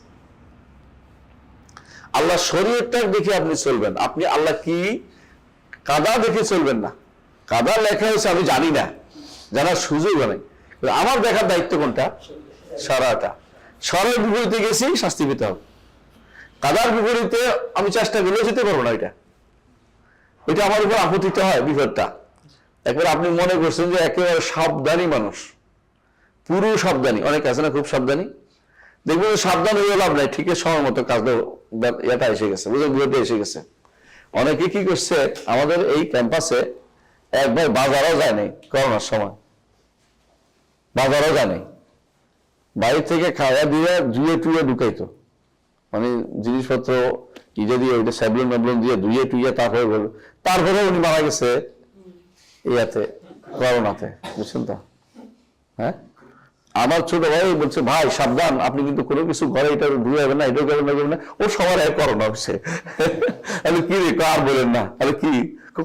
আল্লাহ শরীয়তটা দেখে আপনি চলবেন, আপনি আল্লাহ কি কাদা দেখে চলবেন না। কাদা লেখা হয়েছে আমি জানি না, জানার সুযোগ নেই। আমার দেখার দায়িত্ব কোনটা? সারাটা। সরের বিপরীতে গেছি, শাস্তি পেতে হবে। কাদার বিপরীতে আমি চেষ্টা করলেও যেতে পারবো না। এটা আমার উপর আপত্তিতে হয় বিপদটা। একবার আপনি মনে করছেন যে একেবারে সাবধানী মানুষ, পুরো সাবধানী, অনেক আছে না খুব সাবধানী, দেখবেন সাবধান হয়ে লাভ নাই, ঠিক সময় মতো কাজ এটা এসে গেছে, বুঝে এসে গেছে। অনেকে কি করছে, আমাদের এই ক্যাম্পাসে একবার বাজারও যায় নাই, করোনার সময় বাজারও যায় নাই, বাইরে থেকে খাওয়া দিয়ে জুয়ে ঢুকাইতো, মানে জিনিসপত্র ইজে দিয়ে ওইটা স্যাবলন ম্যাবলন দিয়ে ধুয়ে তারপরে উনি মারা গেছে ইয়াতে, করোনাতে, বুঝছেন তো? হ্যাঁ, আমার ছোট ভাই বলছে, ভাই সাবধান, আপনি কিন্তু কোনো কিছু ঘরে এটা ধুয়ে যাবেন না, এটাও করবেন না। ও সবার করোনা হচ্ছে। আমি কি রে, আর বলেন না, আরে কি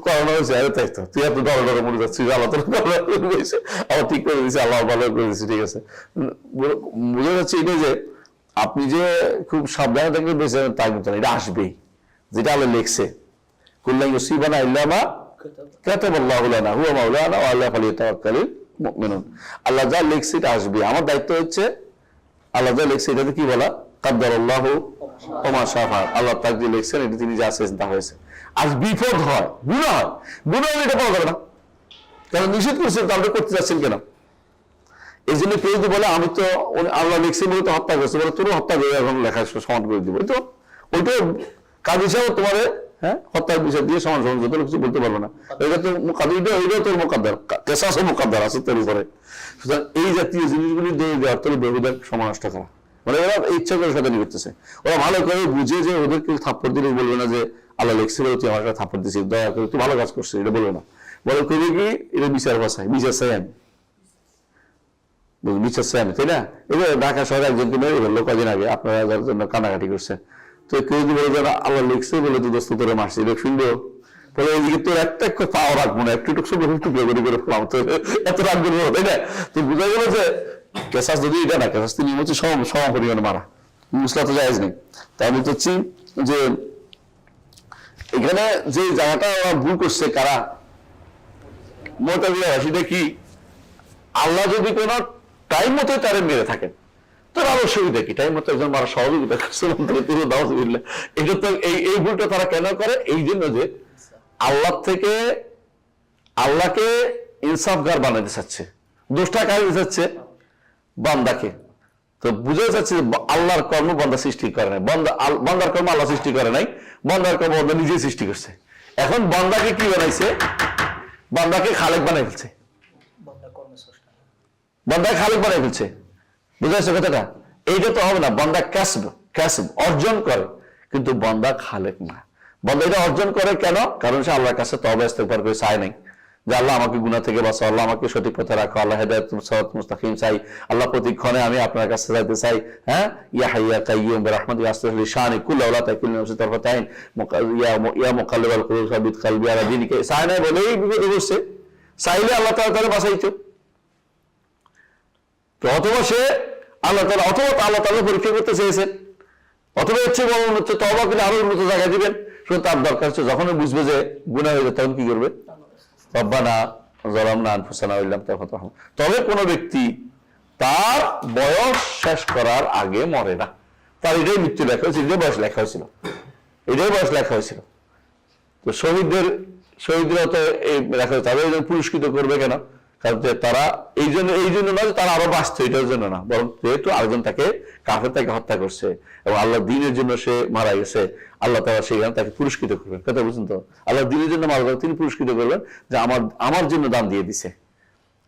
করোনা হয়েছে? আরে তাই তো, তুই এত ডরে মরে যাচ্ছিস, আল্লাহ তোর হয়েছে, আবার ঠিক করে দিয়েছে, আল্লাহ ভালো করে দিয়েছে, ঠিক আছে। বোঝা যাচ্ছে এটা যে আপনি যে খুব সাবধানে থাকলে বেঁচে যাবেন তা কিন্তু না, এটা আসবেই, যেটা আল্লাহ লিখছে। কুল্লা ইউসিবানা ইল্লা মা কাতাবাল্লাহু লানা হুয়া মাওলানা ওয়া আলা ফালিয়াতাওয়াক্কালিল মুমিনুন। আল্লাহ যা লিখছে এটা আসবে। আমার দায়িত্ব হচ্ছে আল্লাহ যা লিখছে এটাতে কি বলা? কাদ্দারাল্লাহু ওয়া মা শাআ ফাআল। আল্লাহ তাকদীর লিখছেন, এটা তিনি যা চেয়েছেন তা হয়েছে। আজ বিপদ হয়, গুনাহ হয়, গুনাহ এটা পাওয়া যাবে না, কারণ নিষেধ করছেন, তাহলে করতে যাচ্ছেন কেন? এই জন্য কেউ যদি বলে আমি তো আল্লাহ লিখছি বলে তো হত্যা করছে, বলে তোরও হত্যা করে এখন লেখা সমান করে দিব, তো ওইটা কাজ হিসাবে তোমার হত্যার বিষয় দিয়ে সমান যত কিছু বলতে পারবো না। এটা তো ওইটাও তোর মোকাদ্দার, কেসাসও মোকাদ্দার আছে তোর উপরে। সুতরাং এই জাতীয় জিনিসগুলি দিয়ে দেওয়ার তোর বেহুদার সময় নষ্ট করা, মানে ওরা ইচ্ছা করে সাথে করতেছে। ওরা ভালো করে বুঝে যে ওদেরকে থাপ্পড় দিলে বলবে না যে আল্লাহ লিখছিল তুই আমার কাছে থাপ্পড় দিচ্ছিস, দয়া করে তুই ভালো কাজ করছিস, এটা বলবে না। বলে করবে কি, এটা বিচার বাসায়, বিচার চাই আমি, বিচার চাই আমি, তাই না? এবার ঢাকা শহরে একজনকে মেরে ফেললো কদিন আগে, আপনারা যার জন্য কান্নাকাটি করছে। তো কেউ যদি বলে যারা আল্লাহ লিখছে বলে তুই দোস্ত করে মারছি, এটা শুনলো বলে এইদিকে তোর একটা পাও রাখবো না, একটু টুকু টুকরো করে ফেলাম, তো এত রাখবো, তাই না? তো বোঝা গেল যে কেসাস যদি এটা না, কেসাস তো নিয়ম হচ্ছে সম পরিমাণে মারা, মুসলা তো জায়েজ নেই। তাই বলতে চাচ্ছি যে এখানে যে জায়গাটা ওরা ভুল করছে কারা, মুতাজিলা, সেটা কি আল্লাহ যদি কোনো টাইম মতো তারে মেরে থাকেন তোর অসুবিধা কি? টাইম মতো একজন মারা সহযোগিতা করছে, এটা তো এই ভুলটা তারা কেন করে? এই জন্য যে আল্লাহ থেকে আল্লাহকে ইনসাফগার বানাতে চাচ্ছে, দোষটা কাকে দিতে বান্দাকে। তো বুঝে যাচ্ছে আল্লাহর কর্ম বান্দা সৃষ্টি করে নাই, বান্দার কর্ম আল্লাহ সৃষ্টি করে নাই, বান্দার কর্ম বান্দা নিজেই সৃষ্টি করছে। এখন বান্দাকে কি বানাইছে? বান্দাকে খালেক বানাই ফেলছে, বান্দাকে খালেক বানাই ফেলছে। বুঝা যাচ্ছে কথাটা? এইটা তো হবে না। বান্দা ক্যাসব অর্জন করে, কিন্তু বান্দা খালেক না। বান্দা এটা অর্জন করে কেন? কারণ সে আল্লাহর কাছে তওবা ইস্তেগফার করে চায় নাই যে আল্লাহ আমাকে গুনাহ থেকে বাঁচাও, আল্লাহ আমাকে সঠিক পথে রাখো, আল্লাহ হেদায়েতুল সিরাত মুস্তাকিম চাই, আল্লাহ প্রতিক্ষণে আমি আপনার কাছে যাইতে চাই। হ্যাঁ, ইয়া হাইয়া কাইয়ুম বিরহমাতিকা আস্তাগফিরু শানি কুল্লা ওয়া লা তাকুল নাফসি তারফাতাইন ইয়া মুকাল্লিবাল কুলুব সাবিত কলবি আলা দীনিকা। চায় নাই বলেই বিপদে পড়ছে, চাইলে আল্লাহ তাআলা তারে বাঁচাইতো। তো অথবা সে আল্লাহ তাআলা, অথবা আল্লাহ তাআলা পরীক্ষা করতে চেয়েছেন, অথবা হচ্ছে বড় উন্নত তওবা করে আরো উন্নত জায়গায় দিবেন। শুধু তার দরকার হচ্ছে যখনই বুঝবে যে গুনাহ হয়ে যাবে তখন কি করবে? রব্বানা যালামনা আনফুসানা ওয়া ইল্লাম তাগফির লানা। তবে কোন ব্যক্তি তার বয়স শেষ করার আগে মরে না, তার এটাই মৃত্যু লেখা হয়েছিল, এটাই বয়স লেখা হয়েছিল, এটাই বয়স লেখা হয়েছিল। তো শহীদরা তো এই লেখা হয়েছে, তাদের পুরস্কৃত করবে কেন? কারণ তারা এই জন্য না যে তারা আরো বাঁচত, এটার জন্য না, বরং যেহেতু আরেকজন তাকে কাফের তাকে হত্যা করছে এবং আল্লাহ দ্বীনের জন্য সে মারা গেছে, আল্লাহ তাআলা সেখানে তাকে পুরস্কৃত করবেন। কথা বুঝছেন তো? আল্লাহ দ্বীনের জন্য মারা গেলে তিনি পুরস্কৃত করবেন যে আমার জন্য দান দিয়ে দিছে,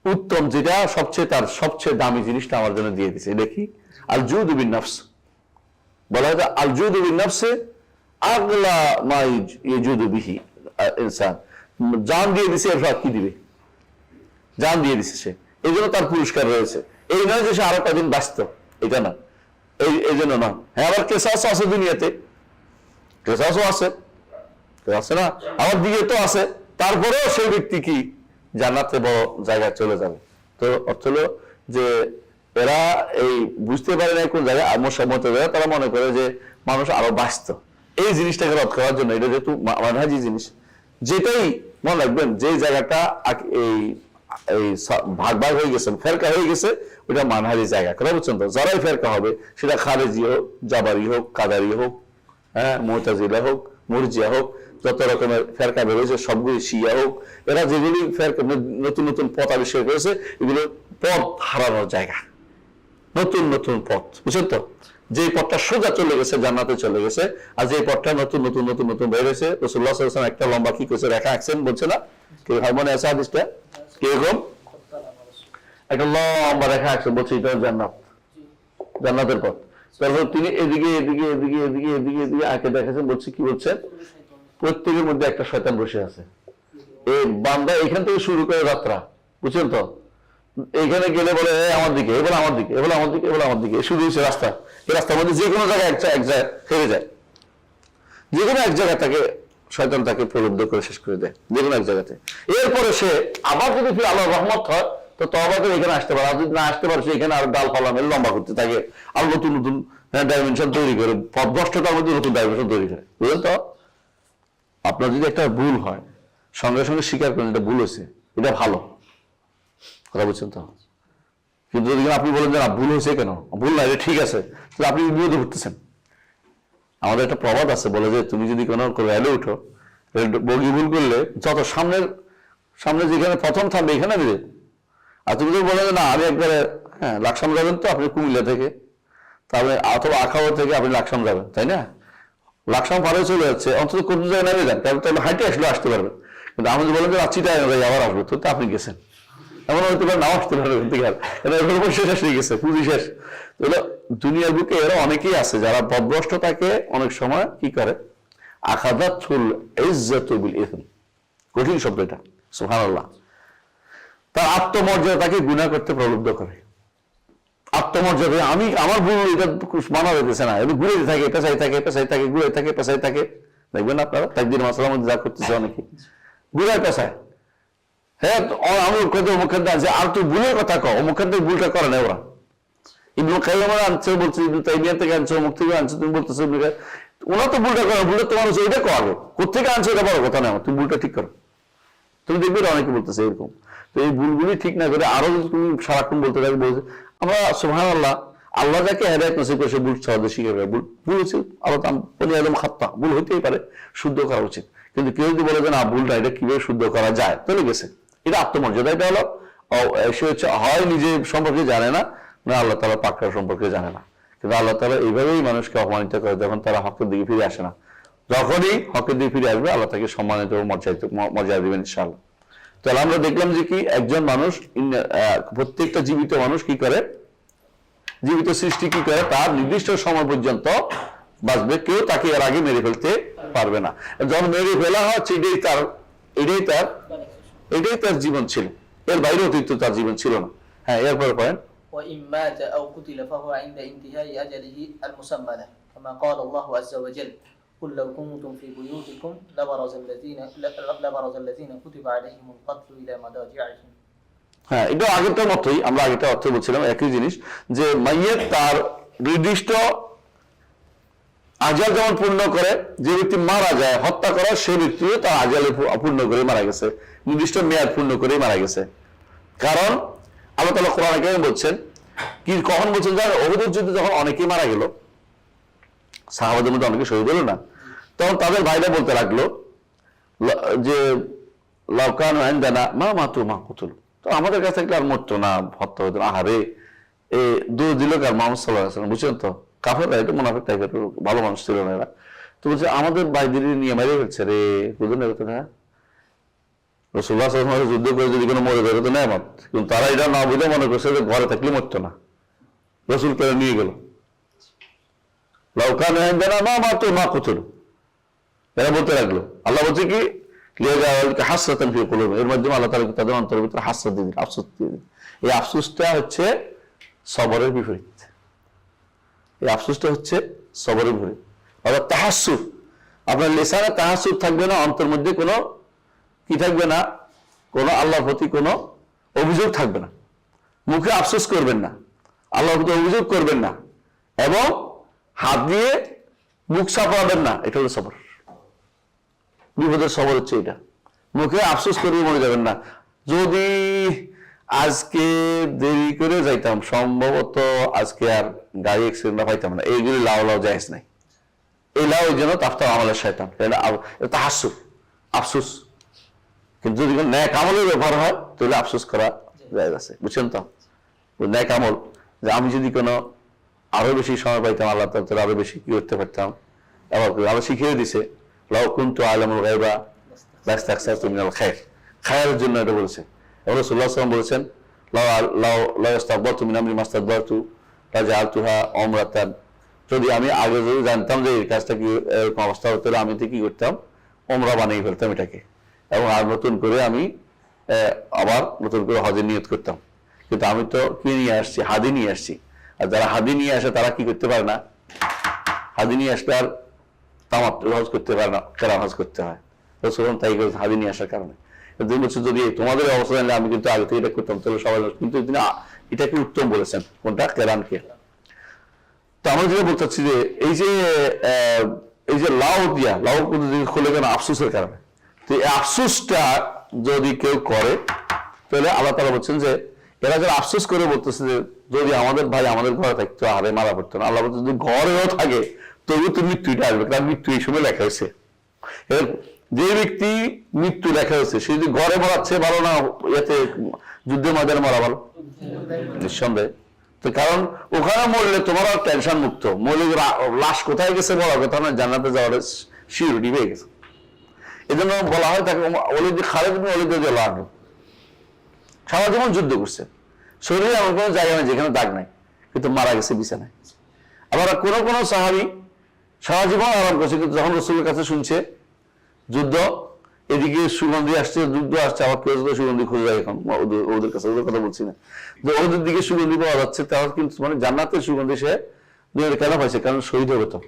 উত্তম যেটা সবচেয়ে দামি জিনিসটা আমার জন্য দিয়ে দিছে। এটা কি? আল জুদু বিন নফস। বলা হয় আল জুদু বিন নফসে আগলা মা ইয়াজুদু বিহি ইনসান। জান দিয়ে দিছে, এরপর কি দিবে? জান দিয়ে দিছে সে, এই জন্য তার পুরস্কার রয়েছে। এই নয় যে সে আরো কদিন বাঁচত, এটা না, এই জন্য না। হ্যাঁ, আবার কেসাসও আছে দুনিয়াতে, কেসাসও আছে না, আমার দিকে তো আছে। তারপরেও সেই ব্যক্তি কি জান্নাতে বড় জায়গায় চলে যাবে। তো অর্থ হলো যে এরা এই বুঝতে পারে না কোন জায়গায় সম্মত জায়গায়, তারা মনে করে যে মানুষ আরো বাঁচত। এই জিনিসটাকে রদ করার জন্য, এটা যেহেতু মানহাজি জিনিস, যেটাই মনে রাখবেন, যে জায়গাটা এই ভাগ হয়ে গেছে, ফেরকা হয়ে গেছে, ওটা মানহাজি জায়গা। কথা বুঝছেন তো? যারাই ফেরকা হবে, সেটা খারেজি হোক, জাবারি হোক, কাদারি হোক, হ্যাঁ, মুতাজিলা হোক, মুরজিয়া হোক, যত রকমের ফেরকা বেরোয়েছে সবগুলি শিয়া হোক, এরা যেগুলি ফেরকা নতুন নতুন পথ আবিষ্কার করেছে, এগুলো পথ হারানোর জায়গা, নতুন নতুন পথ। বুঝছেন তো? যে পথটা সোজা চলে গেছে জান্নাতে চলে গেছে, আর যে পথটা নতুন নতুন নতুন নতুন বেরোয়েছে, রাসূলুল্লাহ সাল্লাল্লাহু আলাইহি ওয়াসাল্লাম একটা লম্বা কি করেছে রেখা আঁকছেন, বলছে না? কেউ মনে আছে হাদিসটা? কিরকম একটা লম্বা রেখা আঁকছে, বলছে এটা জান্নাতের পথ। তারপর তিনি এদিকে এদিকে এদিকে এদিকে এদিকে এদিকে আঁকে দেখাচ্ছেন, বলছে কি বলছেন? প্রত্যেকের মধ্যে একটা শয়তান বসে আছে। এই বান্দা এখান থেকে শুরু করে যাত্রা, বুঝছেন তো? এখানে গেলে বলে আমার দিকে, এবার আমার দিকে, এবার আমার দিকে, এবার আমার দিকে, শুরু হয়েছে রাস্তা। এই রাস্তার মধ্যে যে কোনো জায়গায় এক জায়গায় হেরে যায়, যে কোনো এক জায়গায় তাকে শয়তান তাকে প্রলুব্ধ করে শেষ করে দেয়, যে কোনো এক জায়গাতে। এরপরে সে আবার যদি ফিরে আল্লাহর রহমত হয় তো তওবা করে এখানে আসতে পারে, আর যদি না আসতে পারে সে এখানে আর ডাল পালা মেলে লম্বা করতে থাকে, আর নতুন নতুন ডাইমেনশন তৈরি করে, পথভ্রষ্টতার মধ্যে নতুন ডাইমেনশন তৈরি করে। বুঝলেন তো? আপনার যদি একটা ভুল হয়, সঙ্গে সঙ্গে স্বীকার করেন এটা ভুল হয়েছে, এটা ভালো। কথা বুঝছেন তো? কিন্তু যদি আপনি বলেন যে না ভুল হয়েছে, কেন ভুল না, এটা ঠিক আছে, তাহলে আপনি বিরোধ করতেছেন। আমাদের একটা প্রবাদ আছে, বলে যে তুমি যদি কোনো রেলে উঠো, বগি ভুল করলে যত সামনে যেখানে প্রথম থামবে এখানে দিবে। আর তুমি যদি বলে যে না আমি একবারে, হ্যাঁ, লাকসাম যাবেন, তো আপনি কুমিল্লা থেকে, তাহলে অথবা আখাউড়া থেকে আপনি লাকসাম যাবেন, তাই না? লাকসাম পারে চলে যাচ্ছে, অন্তত কোন জায়গায় নেমে যান, কারণ তাহলে হাইটে আসলে আসতে পারবেন। কিন্তু আমি যদি বলেন যে রাত্রিটা আবার আসবো, তো আপনি গেছেন, এমন হয়তো নাও আসতে পারবেন, শেষ হয়ে গেছে, পুঁজি শেষ। দুনিয়ার বুকে এরা অনেকেই আছে যারা বদভ্রষ্টতাকে অনেক সময় কি করে, আখাযাতুল ইজ্জাতু বিল ইসম, কঠিন শব্দ এটা, সুবহানাল্লাহ। তার আত্মমর্যাদা তাকে গুনাহ করতে প্রলুব্ধ করে। আত্মমর্যাদা, আমি আমার ভুল, এটা মানা যেতেছে না, এটা ঘুরে থাকে, পেছাই থাকে, পেছাই থাকে, ঘুরে থাকে, পেছাই থাকে। দেখবেন আপনারা তাকবীর মাসলার মধ্যে যা করতেছে অনেকে ঘুরায় পেছায়। হ্যাঁ, আমি অমুখান আছে, আর তুই ভুলের কথা কও, অমুখান থেকে ভুলটা করে না ওরা, ইবনুল কাইয়্যিম আনছে, বলছে ইবনে তাইমিয়া থেকে আনছে, মুখ থেকে আনছে, তুমি বলতেছো ওরা তো ভুলটা করো, ভুলটা তোমার হচ্ছে এটা করো, কোথেকে আনছো এটা বড় কথা না, তুমি ভুলটা ঠিক করো। তুমি দেখবে অনেকে বলতেছে এরকম। তো এই ভুলগুলি ঠিক না করে আরো যদি তুমি সারাক্ষণ বলতে থাকো, বলছে আমরা সুবহানাল্লাহ, আল্লাহ যাকে হেদায়েত নসিব করে সে ভুল সহজে শিখে যাবে। ভুল হচ্ছে আল্লাহ বনি আদম খাত্তা, ভুল হইতেই পারে, শুদ্ধ করা উচিত। কিন্তু কেউ যদি বলে যে না ভুলটা এটা কিভাবে শুদ্ধ করা যায়, চলে গেছে, এটা আত্মমর্যাদা। এটা হলো সে হচ্ছে হয় নিজে সম্পর্কে জানে না, না আল্লাহ তাআলা পাকড়াও সম্পর্কে জানে না। কিন্তু আল্লাহ তাআলা এইভাবেই মানুষকে অপমানিত করে যখন তারা হকের দিকে ফিরে আসে না। যখনই হকের দিকে ফিরে আসবে আল্লাহ তাকে সম্মানিত মর্যাদা দিবেন ইনশাআল্লাহ। তাহলে আমরা দেখলাম যে কি একজন মানুষ, প্রত্যেকটা জীবিত মানুষ কি করে, জীবিত সৃষ্টি কি করে, তার নির্দিষ্ট সময় পর্যন্ত বাঁচবে, কেউ তাকে এর আগে মেরে ফেলতে পারবে না। যখন মেরে ফেলা হচ্ছে এটাই তার জীবন ছিল, এর বাইরে অতিরিক্ত তার জীবন ছিল না। হ্যাঁ, এরপরে পয়েন্ট وإن مات أو قتل فهو عند انتهاء أجله المسمى له كما قال الله عز وجل قل لو كنتم في بيوتكم لبرز الذين كتب عليهم القتل إلى مضاجعهم। হ্যাঁ, এটা আগেরটার মতোই, আমরা আগেরটা অর্থ বলছিলাম একই জিনিস, যে মাইয়েত তার নির্দিষ্ট আজাল যেমন পূর্ণ করে, যে ব্যক্তি মারা যায় হত্যা করা, সে ব্যক্তিও তার আজালে পূর্ণ করে মারা গেছে, নির্দিষ্ট মেয়াদ পূর্ণ করে মারা গেছে। কারণ আল্লাহ তাআলা কোরআনে কারিমে বলছেন কি, কখন বলছেন জানেন, উহুদের যুদ্ধে যখন অনেকেই মারা গেল, সাহাবাদের মধ্যে অনেকে শহীদ হলো না, তখন তাদের ভাইরা বলতে লাগলো যে লাউকানু ইনদানা মা মাতু মা কুতুলু, তো আমাদের কাছে থাকলে আর মরতো না, হত্যা হতো না। আহারে এ দোষ দিল কার, মুহাম্মদ সাল্লাল্লাহু আলাইহি ওয়াসাল্লাম, বুঝছেন তো, কাফেররা, এটা মুনাফিক টাইপের, ভালো মানুষ ছিল না এরা। তো বলছে আমাদের ভাইদের নিয়ে মেরে ফেলছে রে, বুঝলেন এরকম না, রাসূলুল্লাহ সাল্লাল্লাহু আলাইহি ওয়াসাল্লাম যুদ্ধ করে যদি কোনো মরে যেত নেয়ামত, কিন্তু তারা এটা না বুঝে মনে করছে যে ঘরে থাকলে মরতো না, রাসূল করে নিয়ে গেল। লাউকানু ইনদানা মা মাতু মা কুতুলু, এরা বলতে লাগলো। আল্লাহ বলছে কি হাসরাতান ফি কুলুবিহিম, এর মাধ্যমে আল্লাহ তাআলা তাদের অন্তরের ভিতরে হাসরাত দিয়ে দিলেন, আফসোস দিয়ে দিলেন। এই আফসোসটা হচ্ছে সবরের বিপরীত, এই আফসোসটা হচ্ছে সবরের বিপরীত। অর্থাৎ তাহাসসুর, আপনার লিসানে তাহাসসুর থাকবে না, অন্তর মধ্যে কোনো কি থাকবে না, কোনো আল্লাহর প্রতি কোনো অভিযোগ থাকবে না, মুখে আফসোস করবেন না, আল্লাহর প্রতি অভিযোগ করবেন না, এবং হাত দিয়ে মুখ চাপাবেন না। এটা হলো সবর। বিপদের সবর হচ্ছে এটা, মুখে আফসোস করে মরে যাবেন না। যদি আজকে দেরি করে যাইতাম, সম্ভবত আজকে আর গাড়ি অ্যাক্সিডেন্ট পাইতাম না, এইগুলি লাও জায়েজ নাই, এই লাও এই জন্য তাফতার আমলের শয়তান, এটা তাহাসসুর, আফসোস। কিন্তু যদি ন্যাক আমলের ব্যবহার হয় তাহলে আফসোস করা জায়েজ আছে, বুঝছেন তো। ন্যাক আমল, যে আমি যদি কোনো আরো বেশি সময় পাইতাম, আল্লাহ তাআলা আরো বেশি কি করতে পারতাম, আবার আল্লাহ শিখিয়ে দিছে লাউ কুনতু আ'লামুল গায়বা লাস্তাকসারতু মিনাল খায়র, খায়রের জন্য এটা বলেছে। এবং রাসূলুল্লাহ সাল্লাল্লাহু আলাইহি ওয়াসাল্লাম বলেছেন লাউ ইস্তাগবারতু মিন আমরি মাস্তাগবারতু লাজআলতুহা উমরাতান, যদি আমি আগে যদি জানতাম যে এই কাজটা কি এরকম অবস্থা হতো, আমি তো কি করতাম, উমরা বানিয়ে ফেলতাম এটাকে, এবং আর নতুন করে আমি আবার নতুন করে হজের নিয়ত করতাম। কিন্তু আমি তো কি নিয়ে আসছি, হাদি নিয়ে আসছি, আর যারা হাদি নিয়ে আসে তারা কি করতে পারে না, হাদি নিয়ে আসলে আর তামাত্তুল হজ করতে পারে না, কেরান হজ করতে হয়। রাসূলুল্লাহ তাই করে হাদি নিয়ে আসার কারণে। দুই বছর যদি তোমাদের অবস্থা জানলে আমি কিন্তু আগে থেকে এটা করতাম, তাহলে সবাই, কিন্তু তিনি এটাকে উত্তম বলেছেন, কোনটা, কেরানকে। তো আমরা যেটা বলতে চাচ্ছি যে এই যে লাউ দিয়া, লাউ খুলে গেল আফসোসের কারণে। তো এই আফসোসটা যদি কেউ করে তাহলে আল্লাহ তাআলা বলছেন যে এরা যারা আফসোস করে বলতেছে যে যদি আমাদের ভাই আমাদের ঘরে থাকতো, আরে মারা পড়তো না, আল্লাহ বলছে যদি ঘরেও থাকে তবু তো মৃত্যুটা আসবে, কারণ মৃত্যু এই সময় লেখা হয়েছে। যে ব্যক্তি মৃত্যু লেখা হয়েছে সে যদি ঘরে মরাচ্ছে ভালো না এতে যুদ্ধের ময়দানে মরা ভালো, নিঃসন্দেহে। তো কারণ ওখানে মরলে তোমার আর টেনশন মুক্ত, মরলে লাশ কোথায় গেছে বলা কথা না, জান্নাতে যাওয়ার সিউরিটি পেয়ে গেছে। এই জন্য বলা হয় তাকে খালিদ ইবনে ওয়ালিদ রাদিয়াল্লাহু আনহু সারা জীবন যুদ্ধ করছে, শরীরে এমন কোনো জায়গা নেই যেখানে দাগ নাই, কিন্তু মারা গেছে বিছানায়। আবার কোন কোন সাহাবী সারা জীবন আরাম করছে, কিন্তু যখন রাসূলের কাছে শুনছে যুদ্ধ, এদিকে সুগন্ধি আসছে, যুদ্ধ আসছে, আবার কেউ সুগন্ধি খুঁজে যায়। এখন ওদের কাছে ওদের কথা বলছি না, যে ওদের দিকে সুগন্ধি পাওয়া যাচ্ছে, তারা কিন্তু মানে জান্নাতের সুগন্ধি সে কেন পাইছে, কারণ শহীদ হবে তো,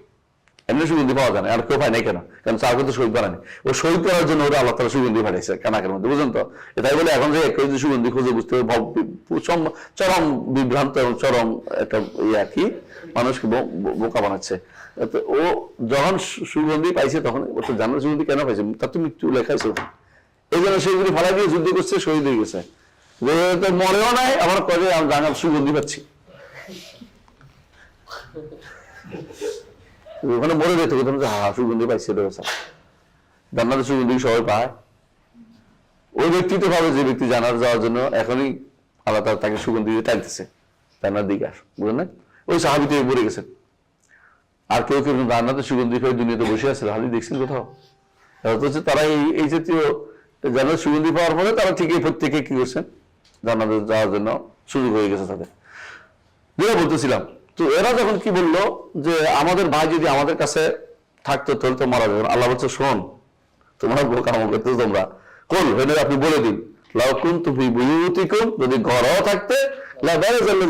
এমনি সুগন্ধি পাওয়া যায় না, আর কেউ পায় নাই কেন? কারণ চারকে তো শহীদ বানায়নি, ও শহীদ করার জন্য ওরা আল্লাহ তাআলা সুগন্ধি পাঠাইছে কানাকের মধ্যে, বুঝলেন তো? তাই বলে এখন যে কেউ যদি সুগন্ধি খুঁজে বুঝতে চরম বিভ্রান্ত এবং চরম একটা কি মানুষকে বোকা বানাচ্ছে। ও যখন সুগন্ধি পাইছে তখন ও তো জানার সুগন্ধি কেন পাইছে, তার তো মৃত্যু লেখাইছে, এই জন্য সেগুলি ফালা দিয়ে যুদ্ধ করছে, শহীদ হয়ে গেছে। মরেও নাই, আমার কবে আমি জানার সুগন্ধি পাচ্ছি, ওখানে মরে যেত কোথাও যে সুগন্ধি পাইছে, জান্নাতের সুগন্ধি সবাই পায়। ওই ব্যক্তি তো ভাবে যে ব্যক্তি জানার যাওয়ার জন্য এখনই আল্লাহ তাআলা তাকে সুগন্ধি দিয়ে টানতেছে জান্নার দিকে, আস বুঝলেন না? ওই সাহাবী থেকে মরে গেছেন। আর কেউ কেউ জান্নাতের সুগন্ধি পেয়ে দুনিয়াতে বসে আছে, হাদিস দেখছেন কোথাও? হচ্ছে তারা এই জাতীয় জান্নাতের সুগন্ধি পাওয়ার পরে তারা ঠিকই প্রত্যেকে কি করছেন, জান্নাতে যাওয়ার জন্য সুযোগ হয়ে গেছে তাদের। যেটা বলতেছিলাম, তো এরা যখন কি বললো যে আমাদের ভাই যদি আমাদের কাছে থাকতো তাহলে তো মারা যাবে। আল্লাহ বলছে শোন, তোমরা কাম করতে তোমরা কোন হয়ে আপনি বলে দিন লাউকুন তুমি বুয়ুতিকুম, যদি ঘরও থাকতে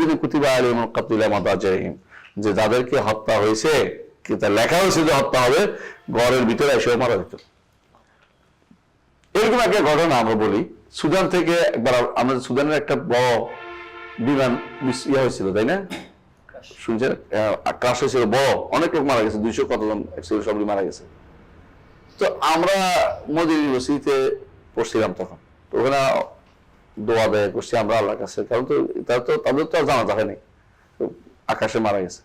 যদি কুতিবা আলাইহিমুল কাতলু ইলা মাদাজিহিম, যে যাদেরকে হত্যা হয়েছে লেখা হয়েছে যে হত্যা হবে, ঘরের ভিতরে এসেও মারা যেত। এরকম একটা ঘটনা আমরা বলি, সুদান থেকে একবার আমাদের সুদানের একটা বড় বিমান ইয়ে হয়েছিল, তাই না? শুনছেন, ক্রাশ হয়েছিল, বড়, অনেক লোক মারা গেছে, 200 কতজন সবই মারা গেছে। তো আমরা মদিনা ইউনিভার্সিটিতে পড়ছিলাম তখন, ওখানে দোয়া দেয় করছি আমরা আল্লাহর কাছে, কারণ তো তাদের তো জানা যায় নাই, আকাশে মারা গেছে।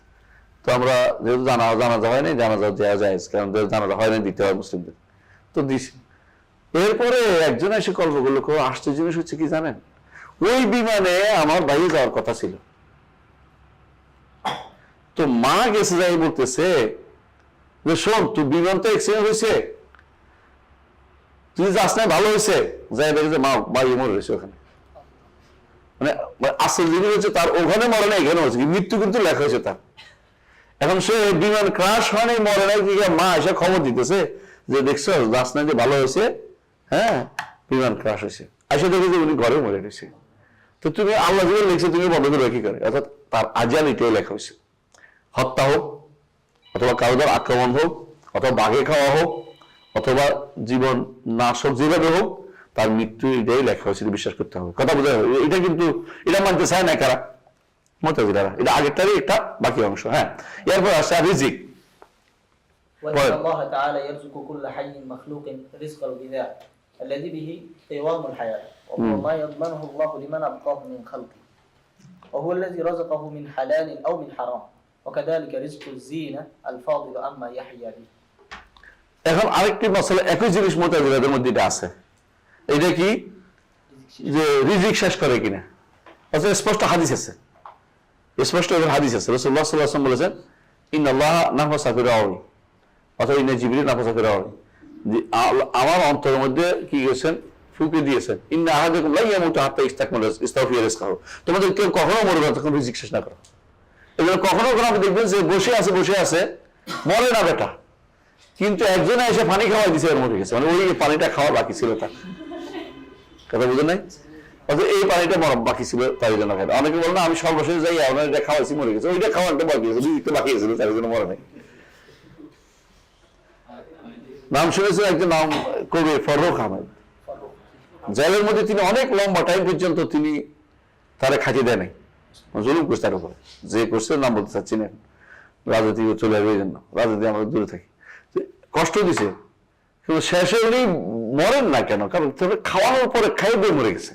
তো আমরা যেহেতু জানা হয় নাই, জানা দেওয়া যায়, কারণ জানা হয় নাই, দিতে হয় মুসলিমদের, তো দিছি। এরপরে একজন এসে কল্প করলো, আশ্চর্য জিনিস হচ্ছে কি জানেন, ওই বিমানে আমার বাইরে যাওয়ার কথা ছিল, তো মা গেছে যাই বলতেছে যে শোন, তুই বিমান তো অ্যাক্সিডেন্ট হয়েছে, তুই যাস না, ভালো হয়েছে, যাই দেখে মা বাইরে মরে রয়েছে ওখানে। মানে আসল জিনিস হচ্ছে তার ওখানে মরে না, এখানে হচ্ছে মৃত্যু কিন্তু লেখা হয়েছে তার। এখন সে বিমান ক্রাশ হয় নাই, মরে নাই, কি মা এসে খবর দিতেছে যে দেখছো যাস না, যে ভালো হয়েছে, হ্যাঁ বিমান ক্রাশ হয়েছে, এসে দেখে যে উনি ঘরে মরে রয়েছে। তো তুমি আল্লাহ যেগুলো লিখছে তুমি বন্ধ করে কি করে, অর্থাৎ তার আজাল এটাই লেখা হয়েছে, হত্যা হোক অথবা কারোর আক্রমণ হোক অথবা বাঘে খাওয়া হোক অথবা জীবন নাশক যেভাবে হোক, তার মৃত্যু এটাই লেখা হয়েছে, বিশ্বাস করতে হবে। কথা বোঝা হবে? এটা কিন্তু এটা মানতে চায় না কারা, মুতাজিলারা। এটা আগেরটারই একটা বাকি অংশ। হ্যাঁ, এরপর আসছে রিজিক। وإن الله تعالى يرزق كل حي مخلوق رزق الغذاء الذي به قوام الحياة، وهو ما يضمنه الله لمن أبقاه من خلقه، وهو الذي رزقه من حلال أو من حرام، وكذلك رزق الزينة الفاضل أما يحيى به। এখন আরেকটি মশলা, একই জিনিস মুতাজিলাদের মধ্যে এটা আছে, এটা কি যে রিজিক শেষ করে কিনা, অর্থাৎ স্পষ্ট হাদিস আছে, স্পষ্ট হাদিস আছে। রাসূলুল্লাহ সাল্লাল্লাহু আলাইহি ওয়াসাল্লাম বলেছেন ইন্নাল্লাহা নাফাসা ফি রাউই, অথবা ইন্না জিবরিল নাফাসা ফি রাউই, আমার অন্তরের মধ্যে কি গেছেন, ফুঁকে দিয়েছেন, ইন্না আহাদাকুম লা ইয়ামুতু হাত্তা ইস্তাগফিরা রিজকাহু, তোমাদের কেউ কখনো মরবে না তখন রিজিক শেষ না করো। এজন্য কখনো আপনি দেখবেন যে বসে আছে মরে না বেটা, কিন্তু একজনে এসে পানি খাওয়াই দিছে, মরে গেছে, মানে ওই পানিটা খাওয়া বাকি ছিল তার। কথা বুঝেন নাই? অথবা এই পানিটা বাকি ছিল তাই জন্য খাই। অনেকে বলে না আমি সর্বশেষ যাই আপনার এটা খাওয়াইছি, মরে গেছে, ওইটা খাওয়াটা বাকি আছে, দুই বাকি আছে, তার জন্য মরে নাই। নাম শুনেছেন একজন, নাম কবি ফররুখ আহমেদ, জেলের মধ্যে তিনি অনেক লম্বা টাইম পর্যন্ত তিনি তারা খাটিয়ে দেয় নাই, জুলুম করছে তার উপরে, যে করছে নাম বলতে চাচ্ছি না, রাজনীতি চলে আসবে, এই জন্য রাজনীতি আমরা দূরে থাকি, কষ্ট দিছে, কিন্তু শেষে উনি মরেন না কেন, কারণ খাওয়ানোর পরে খাইয়ে দিয়ে মরে গেছে,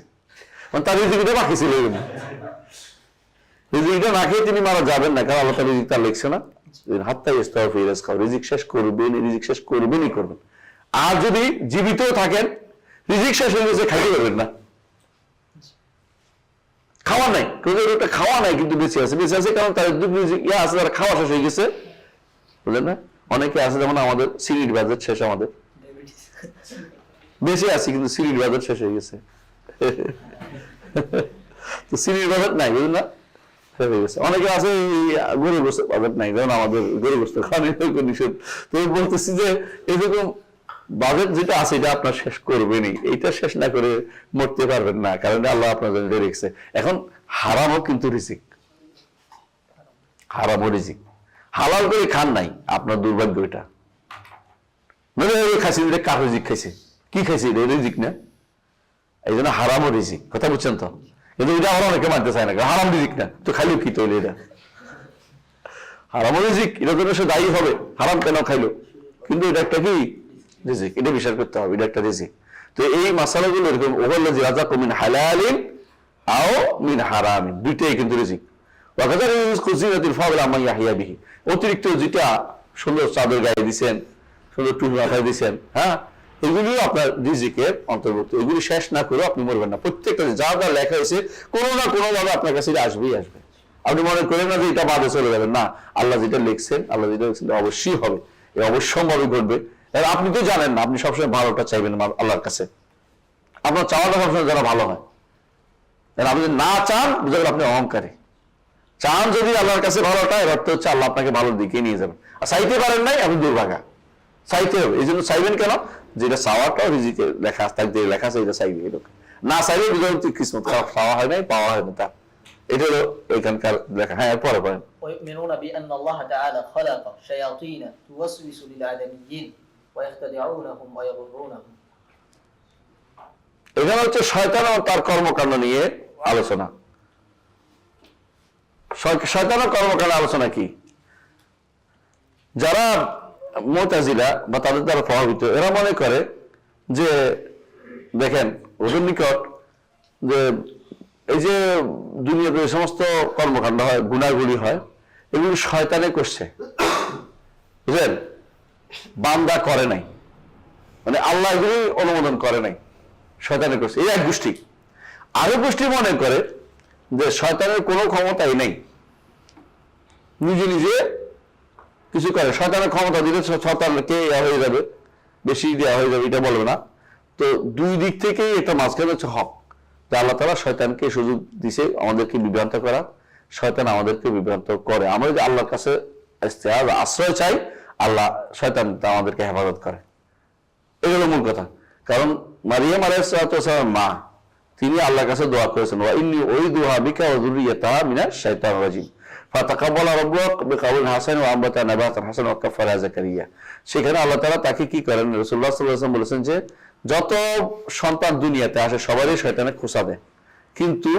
মানে তার রিজিকটা বাকি ছিল, রিজিকটা না খেয়ে তিনি মারা যাবেন না, কারণ আল্লাহ তাআলা রিজিক তার লিখছে না, হাত্তা ইস্তাগফিরা রিজকাহু, রিজিক শেষ করবেন, রিজিক শেষ করবেনই করবেন। আর যদি জীবিত থাকেন, রিজিক শেষ হয়ে গেছে, খাইতে পারবেন না, খাওয়া নাই, কিন্তু খাওয়া নাই কিন্তু বেঁচে আছে, কারণ তার ইয়ে আছে, তারা খাওয়া শেষ হয়ে গেছে, বুঝলেন না? অনেকে আছে যেমন আমাদের সিলির বাজেট শেষ, আমাদের বেঁচে আছি কিন্তু সিলির বাজেট শেষ হয়ে গেছে, তো সিলির বাজেট নাই, বুঝলেন না, শেষ হয়ে গেছে। অনেকে আছে গরু গোস্তের বাজেট নাই, যেমন আমাদের গরু গোস্ত খাওয়ানো নিষেধ। তো বলতেছি যে এরকম বাজেট যেটা আছে এটা আপনার শেষ করবেনই, এইটা শেষ না করে মরতে পারবেন না, কারণ আল্লাহ আপনার জন্য রেখেছে। এখন হারামও কিন্তু রিজিক, হারামও রিজিক, হালাল করে খান নাই, আপনার দুর্ভাগ্য এটা। মানে খাইছে কার রিজিক খাইছে, কি খাইছে, এটা রিজিক না, এই জন্য হারামও রিজিক, কথা বুঝছেন তো? কিন্তু এটা আমরা অনেকে মানতে চায় না, হারাম রিজিক না তো খাইলো কি তৈরি, এটা হারামও রিজিক, এটা জন্য সে দায়ী হবে, হারাম কেন খাইলো, কিন্তু এটা একটা কি রিজিক, এটা বিচার করতে হবে, এটা একটা রিজিক। তো এই মাসালাগুলো এরকম ওয়াল্লাযী রাযাকাকুম মিন হালালিন আও মিন হারামিন, দুইটাই কিন্তু রিজিক। ওয়াকাযালিকা রিজকু যিনাতিল ফাদল আম্মা ইয়াহইয়া বিহি, অতিরিক্ত যেটা সুন্দর চাদর গায়ে দিবেন, সুন্দর টুপি মাথায় দিবেন, হ্যাঁ, এগুলি আপনার রিজিকের অন্তর্ভুক্ত। এগুলি শেষ না করে আপনি মরবেন না। প্রত্যেকটা যা যা লেখা হয়েছে কোনো না কোনো ভাবে আপনার কাছে আসবেই আসবে। আপনি মনে করেন না যে এটা বাদে চলে যাবেন, না, আল্লাহ যেটা লিখছেন, আল্লাহ যেটা লিখছেন অবশ্যই হবে, এটা অবশ্যম্ভাবে ঘটবে। আপনি তো জানেন না, আপনি সবসময় ভালোটা চাইবেন আল্লাহর কাছে, আপনার চাওয়াটা সবসময় যারা ভালো হয়। আপনি যদি না চান, বুঝা গেল আপনি অহংকারী। চান যদি আল্লাহর কাছে ভালোটা, এর অর্থ হচ্ছে আল্লাহ আপনাকে ভালোর দিকে নিয়ে যাবেন। আর চাইতে পারেন নাই, আপনি দুর্ভাগা। চাইতে হবে, এই জন্য চাইবেন কেন, যেটা চাওয়াটাও রিজিকে লেখা থাকবে, লেখা আছে এটা চাইবে, এরকম না চাইলে বুঝা কিসমত খারাপ, চাওয়া হয় নাই, পাওয়া হয় না, তা এটা হলো এখানকার লেখা। হ্যাঁ, পরে পড়েন। ويؤمنون بأن الله تعالى خلق شياطين توسوس للآدميين ويخدعونهم ويغرونهم। এখানে হচ্ছে শয়তান ও তার কর্মকাণ্ড নিয়ে আলোচনা। শয়তানের কর্মকাণ্ড আলোচনা কি? যারা মুতাজিলা বা তাদের দ্বারা প্রভাবিত, এরা মনে করে যে দেখেন ওদের নিকট যে এই যে দুনিয়াতে সমস্ত কর্মকাণ্ড হয়, গুণাগুলি হয়, এগুলি শয়তানে করছে, বুঝলেন, বান্দা করে নাই, মানে আল্লাহ এগুলি অনুমোদন করে নাই, শয়তানে করছে। এই এক গোষ্ঠী। আরো গোষ্ঠী মনে করে যে শয়তানের কোনো ক্ষমতাই নেই, নিজে নিজে কিছু করে, শয়তানের ক্ষমতা দিলে শয়তানকে হয়ে যাবে, বেশি দেওয়া হয়ে যাবে, এটা বলবে না। তো দুই দিক থেকেই এটা মাঝখানে হচ্ছে হক, যে আল্লাহ তাআলা শয়তানকে সুযোগ দিছে আমাদেরকে বিভ্রান্ত করা, শয়তান আমাদেরকে বিভ্রান্ত করে। আমরা যদি আল্লাহর কাছে আশ্রয় চাই, আল্লাহ শয়তান আমাদেরকে হেফাজত করে। এগুলো মূল কথা। কারণ মারিয়াম আলাইহিস সালামের মা, তিনি আল্লাহর কাছে দোয়া করেছেন, ওয়া ইন্নী উইদুহা বিকা ওয়া যুররিয়াতাহা মিনাশ শাইতানির রাজিম ফাতাকাব্বালা রাব্বুকা বিকাউলিন হাসান ওয়া আম্বাতা নাবাতান হাসান ওয়া কাফারা যাকারিয়া। সেখানে আল্লাহ তাআলা তাকে কি করেন, রাসূলুল্লাহ সাল্লাল্লাহু আলাইহি ওয়াসাল্লাম বলেছেন যে যত সন্তান দুনিয়াতে আসে সবারই শয়তানে খোঁচা দেয়, কিন্তু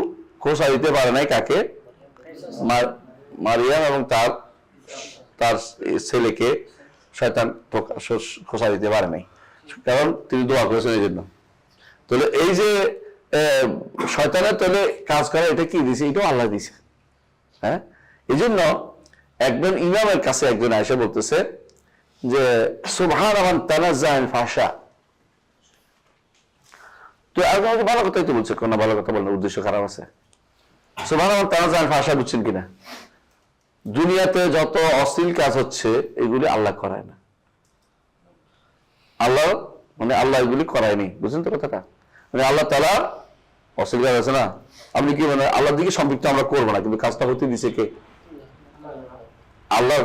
খোঁচা দিতে পারে নাই কাকে, মারিয়াম এবং তার ছেলেকে শয়তান খোঁচা দিতে পারে নাই, কারণ তিনি দোয়া করেছেন এই জন্য। তাহলে এই যে শয়তানের তলে কাজ করা, এটা কি দিছে, এটাও আল্লাহ দিছে। হ্যাঁ, এই জন্য একজন ইমামের কাছে একজন আয়েশা বলতেছে যে সুবহানা মান তানাজ্জাহা আনিল ফাহশা। তো একজন ভালো কথাই তো বলছে, কোন ভালো কথা বলার উদ্দেশ্য খারাপ আছে? সুবহানা মান তানাজ্জাহা আনিল ফাহশা বুঝছেন কিনা? দুনিয়াতে যত অশ্লীল কাজ হচ্ছে এগুলি আল্লাহ করায় না, আল্লাহ মানে আল্লাহ এগুলি করায়নি, বুঝছেন তো কথাটা? মানে আল্লাহ তাআলা অশ্লীল কাজ আছে না, আপনি কি মানে আল্লাহর দিকে সম্পৃক্ত আমরা করবো না, কিন্তু কাজটা হতে দিছে কে? আল্লাহ।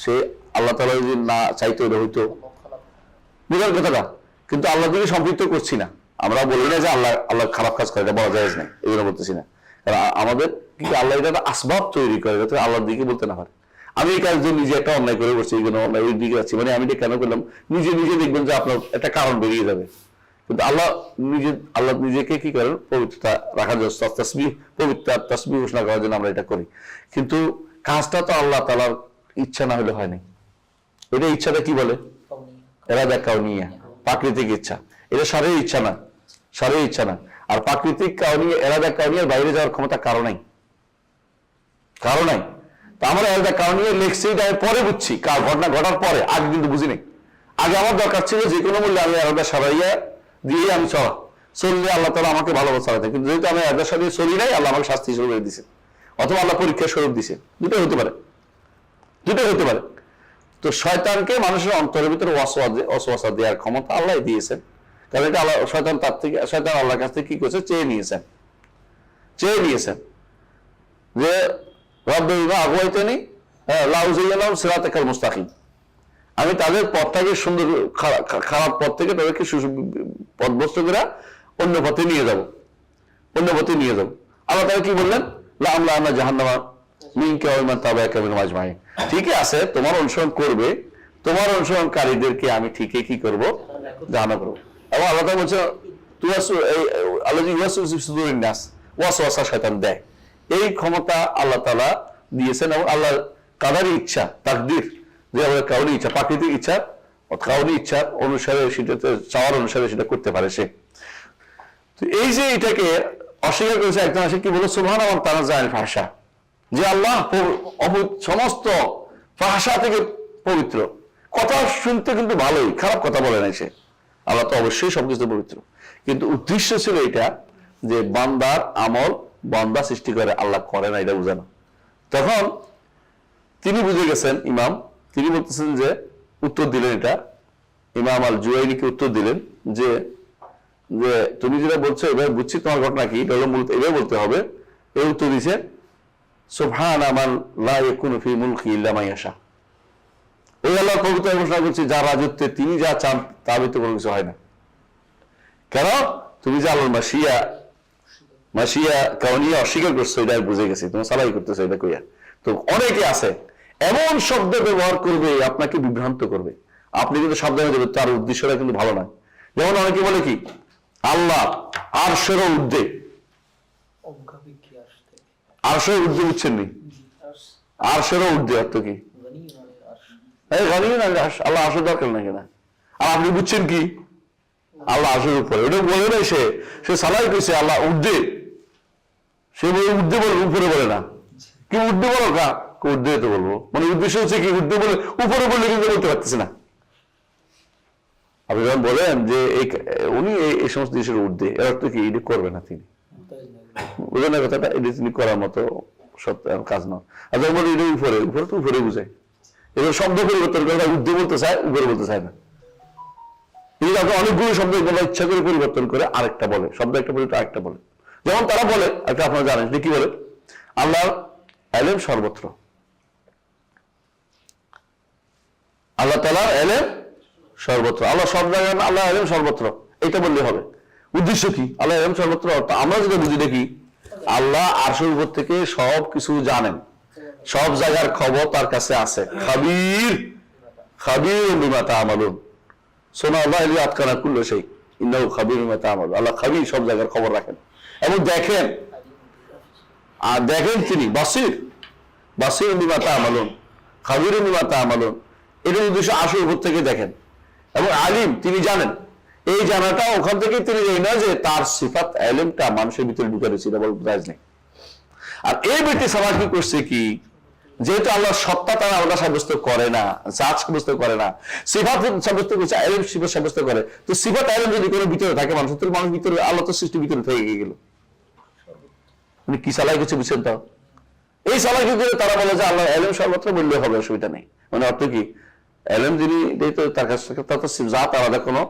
সে আল্লাহ তাআলা যদি না চাইতো এটা হইতো, বুঝার কথাটা? কিন্তু আল্লাহর দিকে সম্পৃক্ত করছি না, আমরা বলি না যে আল্লাহ খারাপ কাজ করে, এটা বলা যায় না, এই জন্য বলতেছি না। কারণ আমাদের কি আল্লাহ এটা আসবাব তৈরি করে, যাতে আল্লাহর দিকে বলতে না পারে আমি এই কাজ দিয়ে নিজে একটা অন্যায় করে বসছি, এই জন্য অন্যায় ওই দিকে যাচ্ছি, মানে আমি এটা কেন করলাম, নিজে নিজে দেখবেন যে আপনার একটা কারণ বেরিয়ে যাবে। কিন্তু আল্লাহ নিজেকে কি করেন, পবিত্রতা রাখার জন্য, পবিত্র তাসবিহ ঘোষণা করার জন্য আমরা এটা করি। কিন্তু কাজটা তো আল্লাহ তাআলার ইচ্ছা না হলে হয় নাই। এটা ইচ্ছাটা কি বলে, এরা দেখাও নিয়ে প্রাকৃতিক ইচ্ছা, এটা শারীরিক ইচ্ছা না, শারীরিক ইচ্ছা না। আর প্রাকৃতিক কারণে এরা দেখাও নিয়ে বাইরে যাওয়ার ক্ষমতা কারো নাই। তা আমরা এরা দেখাও নিয়ে লেখছি, পরে বুঝছি, কার ঘটনা ঘটার পরে, আগে কিন্তু বুঝি নাই। আগে আমার দরকার ছিল যে কোনো মূল্যে আমি এরা সারাইয়া দিয়ে আমি চললে আল্লাহ তাআলা আমাকে ভালোবাসা চালাতেন, কিন্তু যেহেতু আমি এদের সাথে চলি নাই, আল্লাহ আমাকে শাস্তি স্বরূপ দিছে, অথবা আল্লাহ পরীক্ষা স্বরূপ দিছে, দুটোই হতে পারে। তো শয়তানকে মানুষের অন্তরের ভিতরে ওয়াসওয়াসা দেওয়ার ক্ষমতা আল্লাহ দিয়েছেন, কারণ এটা আল্লাহ, শয়তান আল্লাহর কাছ থেকে কি করেছে, চেয়ে নিয়েছেন যে রব্বি বিমা আগুয়াইতানি লাউযায়্যিনাহুম সিরাতাকাল মুস্তাকিম, আমি তাদের পথটাকে সুন্দর, খারাপ পথ থেকে তাদেরকে পথভ্রষ্ট করে অন্য পথে নিয়ে যাব। আল্লাহ তাআলা কি বললেন, লাআমলাআন্না জাহান্নামা মিনকা ওয়া মান তাবাআকা মিনহুম আজমাইন। ঠিকই আছে, তোমার অনুসরণ করবে, তোমার অনুসরণকারীদেরকে আমি ঠিকই কি করব, জানা করব। এবং আল্লাহ তাআলা বলছে ওয়াসওয়াসা শয়তান দেয়, এই ক্ষমতা আল্লাহ তাআলা দিয়েছেন। এবং আল্লাহ কাদারি ইচ্ছা, তাকদীর, যে আমাদের কাউরি ইচ্ছা, প্রাকৃতিক ইচ্ছা, কাউরি ইচ্ছার অনুসারে সেটাতে চাওয়ার অনুসারে সেটা করতে পারে সে। তো এই যে এটাকে অস্বীকার করেছে একজন আসে কি বলে সুবহানাহু ওয়া তাআলা ভাষা, যে আল্লাহ সমস্ত ভাষা থেকে পবিত্র। কথা শুনতে কিন্তু ভালোই, খারাপ কথা বলে নাই সে, আল্লাহ তো অবশ্যই সবকিছু পবিত্র, কিন্তু উদ্দেশ্য ছিল এটা যে বান্দার আমল বান্দা সৃষ্টি করে, আল্লাহ করে না, এটা বুঝানো। তখন তিনি বুঝে গেছেন ইমাম, তিনি বলতেছেন যে উত্তর দিলেন, এটা ইমাম আল জুয়াইনিকে উত্তর দিলেন যে যে তুমি যেটা বলছো এবার বুঝছি তোমার ঘটনা কি, এটা হলো মূলত এবার বলতে হবে। এই উত্তর দিয়েছে সুবহানা মান লা ইয়াকুনু ফি মুলকি ইল্লা মা ইয়াশা। ওই আল্লাহ পবিত্র ঘোষণা করছি যার রাজত্বে তিনি যা চান তার ভিতরে কোনো কিছু হয় না। কেন? তুমি যে আল্লাহর মাসিয়া কাউনিয়া অস্বীকার করছো, এটা বুঝে গেছি, তোমার সালাই করতেছো এটা কইয়া। তো অনেকে আছে এমন শব্দ ব্যবহার করবে আপনাকে বিভ্রান্ত করবে, আপনি কিন্তু সাবধানে যাবেন, তার উদ্দেশ্যটা কিন্তু ভালো নয়। যেমন অনেকে বলে কি আল্লাহ আরশেরও ঊর্ধ্বে, আরশের ঊর্ধ্বে বুঝছেন নি? আরশেরও ঊর্ধ্বে অর্থ কি? আল্লাহ আরশের দরকার নাকি না? আর আপনি বুঝছেন কি আল্লাহ আরশের উপরে, ওটা বলে নাই সে, সে সালাই কইছে আল্লাহ ঊর্ধ্বে, সে বলে ঊর্ধ্বে বলে, উপরে বলে না। কি ঊর্ধ্বে বলো কা? ঊর্ধ্বে তো বলবো, মানে উদ্দেশ্য হচ্ছে কি ঊর্ধ্বে বলে, উপরে বললে কিন্তু বলতে পারতেছে না। আপনি যখন বলেন যে উনি এই সমস্ত দেশের ঊর্ধ্বে, এর অর্থ কি এটা করবে না তিনি, বুঝলেন না কথাটা? এটা তিনি করার মতো সত্য কাজ নয়। আর যখন বলে এটা উপরে, উপরে তো উপরে বুঝায়, এবার শব্দ পরিবর্তন করে ঊর্ধ্বে বলতে চায়, উপরে বলতে চায় না। কিন্তু আপনি অনেকগুলো শব্দ ইচ্ছা করে পরিবর্তন করে আরেকটা বলে, শব্দ একটা পরিবর্তন আরেকটা বলে। যেমন তারা বলে, একটা আপনারা জানেন যে কি বলে, আল্লাহর ইলম সর্বত্র, আল্লাহ তাআলার ইলম সর্বত্র, আল্লাহ সব জায়গায়, আল্লাহ ইলম সর্বত্র, এটা বললে হবে। উদ্দেশ্য কি? আল্লাহ ইলম সর্বত্র, আমরা যেটা বুঝি দেখি আল্লাহ আরশের উপর থেকে সব কিছু জানেন, সব জায়গার খবর তার কাছে আছে। খাবীর খাবীর বিমা তা'মালুন, সোনা আল্লাহ ইলি আতকানা কুল্লু শাই ইন্নাহু খাবীর বিমা তা'মালুন। আল্লাহ খাবীর, সব জায়গার খবর রাখেন এবং দেখেন, আর দেখেন তিনি বাসির, বাসির বিমা তা'মালুন, খাবীর বিমা তা'মালুন। এটা উদ্দেশ্য আরশের উপর থেকে দেখেন। এবং আলিম, তিনি জানেন, এই জানাটা ওখান থেকে তিনি জানেন না যে তার সিফাত ইলমটা মানুষের ভিতরে ঢুকে রয়েছে, এটা বলতে জায়েজ নেই। আর এই ব্যক্তি সামাজ কি করছে কি, যেহেতু আল্লাহর সত্তা তারা আলাদা সাব্যস্ত করে না, জাত সাব্যস্ত করে না, সিফাত সাব্যস্ত করছে, ইলম সিফাত সাব্যস্ত করে। তো সিফাত ইলম যদি কোনো ভিতরে থাকে মানুষের, তাহলে মানুষ ভিতরে, আল্লাহ তো সৃষ্টি ভিতরে থেকে গেল, মানে কি সালাই কিছু বুঝছেন তো? এই সালাই করে তারা বলে যে আল্লাহ ইলম সর্বত্র বললে হবে, অসুবিধা নেই। মানে অর্থ কি, ইলম যিনি, তার কাছে তার তো জাত আলাদা, কোনো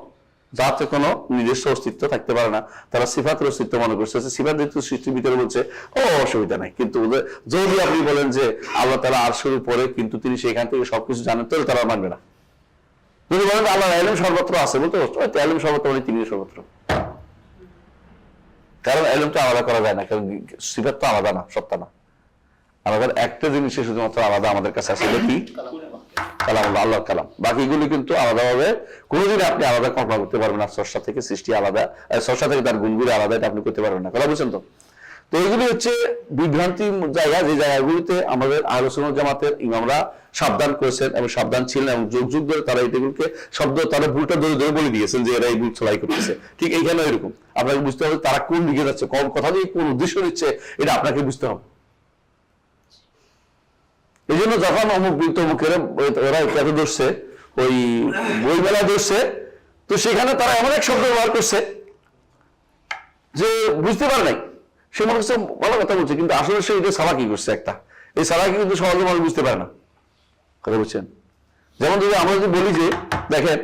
জাতের কোনো নিজস্ব অস্তিত্ব থাকতে পারে না, তারা সিফাতের অস্তিত্ব মনে করছে। সিফাত যেহেতু সৃষ্টির ভিতরে বলছে, ও অসুবিধা নাই। কিন্তু যদি আপনি বলেন যে আল্লাহ তাআলা আরশের উপরে, কিন্তু তিনি সেখান থেকে সবকিছু জানেন, তাহলে তারা মানবে না। যদি বলেন আল্লাহ ইলম সর্বত্র আছে, বলতে ইলম সর্বত্র মানে তিনি সর্বত্র, কারণ ইলমটা আলাদা করা যায় না, কারণ সিফাত তো আলাদা না, সত্তা না। আমাদের একটা জিনিসে শুধুমাত্র আলাদা আমাদের কাছে আছে, কি? কালাম, আল্লাহর কালাম। বাকিগুলি কিন্তু আলাদাভাবে কোনোদিন আপনি আলাদা কল্পনা করতে পারবেন না। স্রষ্টা থেকে সৃষ্টি আলাদা, স্রষ্টা থেকে তার গুণগুলি আলাদা, এটা আপনি করতে পারবেন না। কথা বুঝছেন তো? তো এগুলি হচ্ছে বিভ্রান্তির জায়গা, যে জায়গাগুলিতে আমাদের আহলে সুন্নাত জামাতের ইমামরা সাবধান করেছেন এবং সাবধান ছিলেন, এবং যুগ যুগ ধরে তারা এগুলোকে শব্দ, তারা ভুলটা ধরে ধরে বলে দিয়েছেন যে এরা এই ভুল ছড়াই করতেছে। ঠিক এইখানে এরকম আপনাকে বুঝতে হবে তারা কোন দিকে যাচ্ছে, কোন কথা দিয়ে কোন উদ্দেশ্য দিচ্ছে, এটা আপনাকে বুঝতে হবে। এই জন্য যখন অমুক তমুকের ওরা এত ধরছে, ওই বই মেলা ধরছে, তো সেখানে তারা এমন এক শব্দ ব্যবহার করছে যে বুঝতে পারে নাই, সে মনে করছে ভালো কথা বলছে, কিন্তু আসলে সে এটা সালাকি করছে একটা। এই সালাকি কিন্তু সহজে মানুষ বুঝতে পারে না। কথা বুঝছেন? যেমন যদি আমরা যদি বলি যে দেখেন,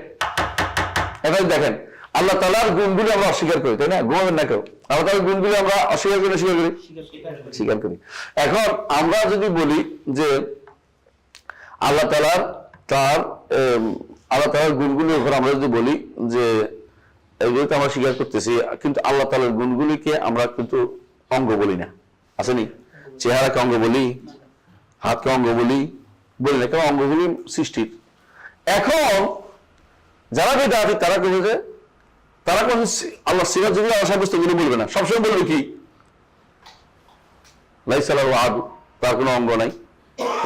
এখানে দেখেন আল্লাহ তাআলার গুণগুলি আমরা অস্বীকার করি, তাই না? ঘুমাবেন না কেউ, আল্লাহ তাআলার গুণগুলি আমরা অস্বীকার করি, স্বীকার করি। এখন আমরা যদি বলি যে আল্লাহ তাআলার গুণগুলির উপর আমরা যদি বলি যে এইগুলো তো আমরা স্বীকার করতেছি, কিন্তু আল্লাহ তাআলার গুণগুলিকে আমরা কিন্তু অঙ্গ বলি না, আসেনি? চেহারাকে অঙ্গ বলি, হাতকে অঙ্গ বলি না, কেন অঙ্গগুলি সৃষ্টির। এখন যারা বেদাতি তারা করবে যে তারা কোন আল্লাহ সিফাত যেগুলো আল্লাহ সাব্যস্ত গুলো বলবে না, সবসময় বলবে কি লাইসালাহ আদু, তার কোনো অঙ্গ নাই,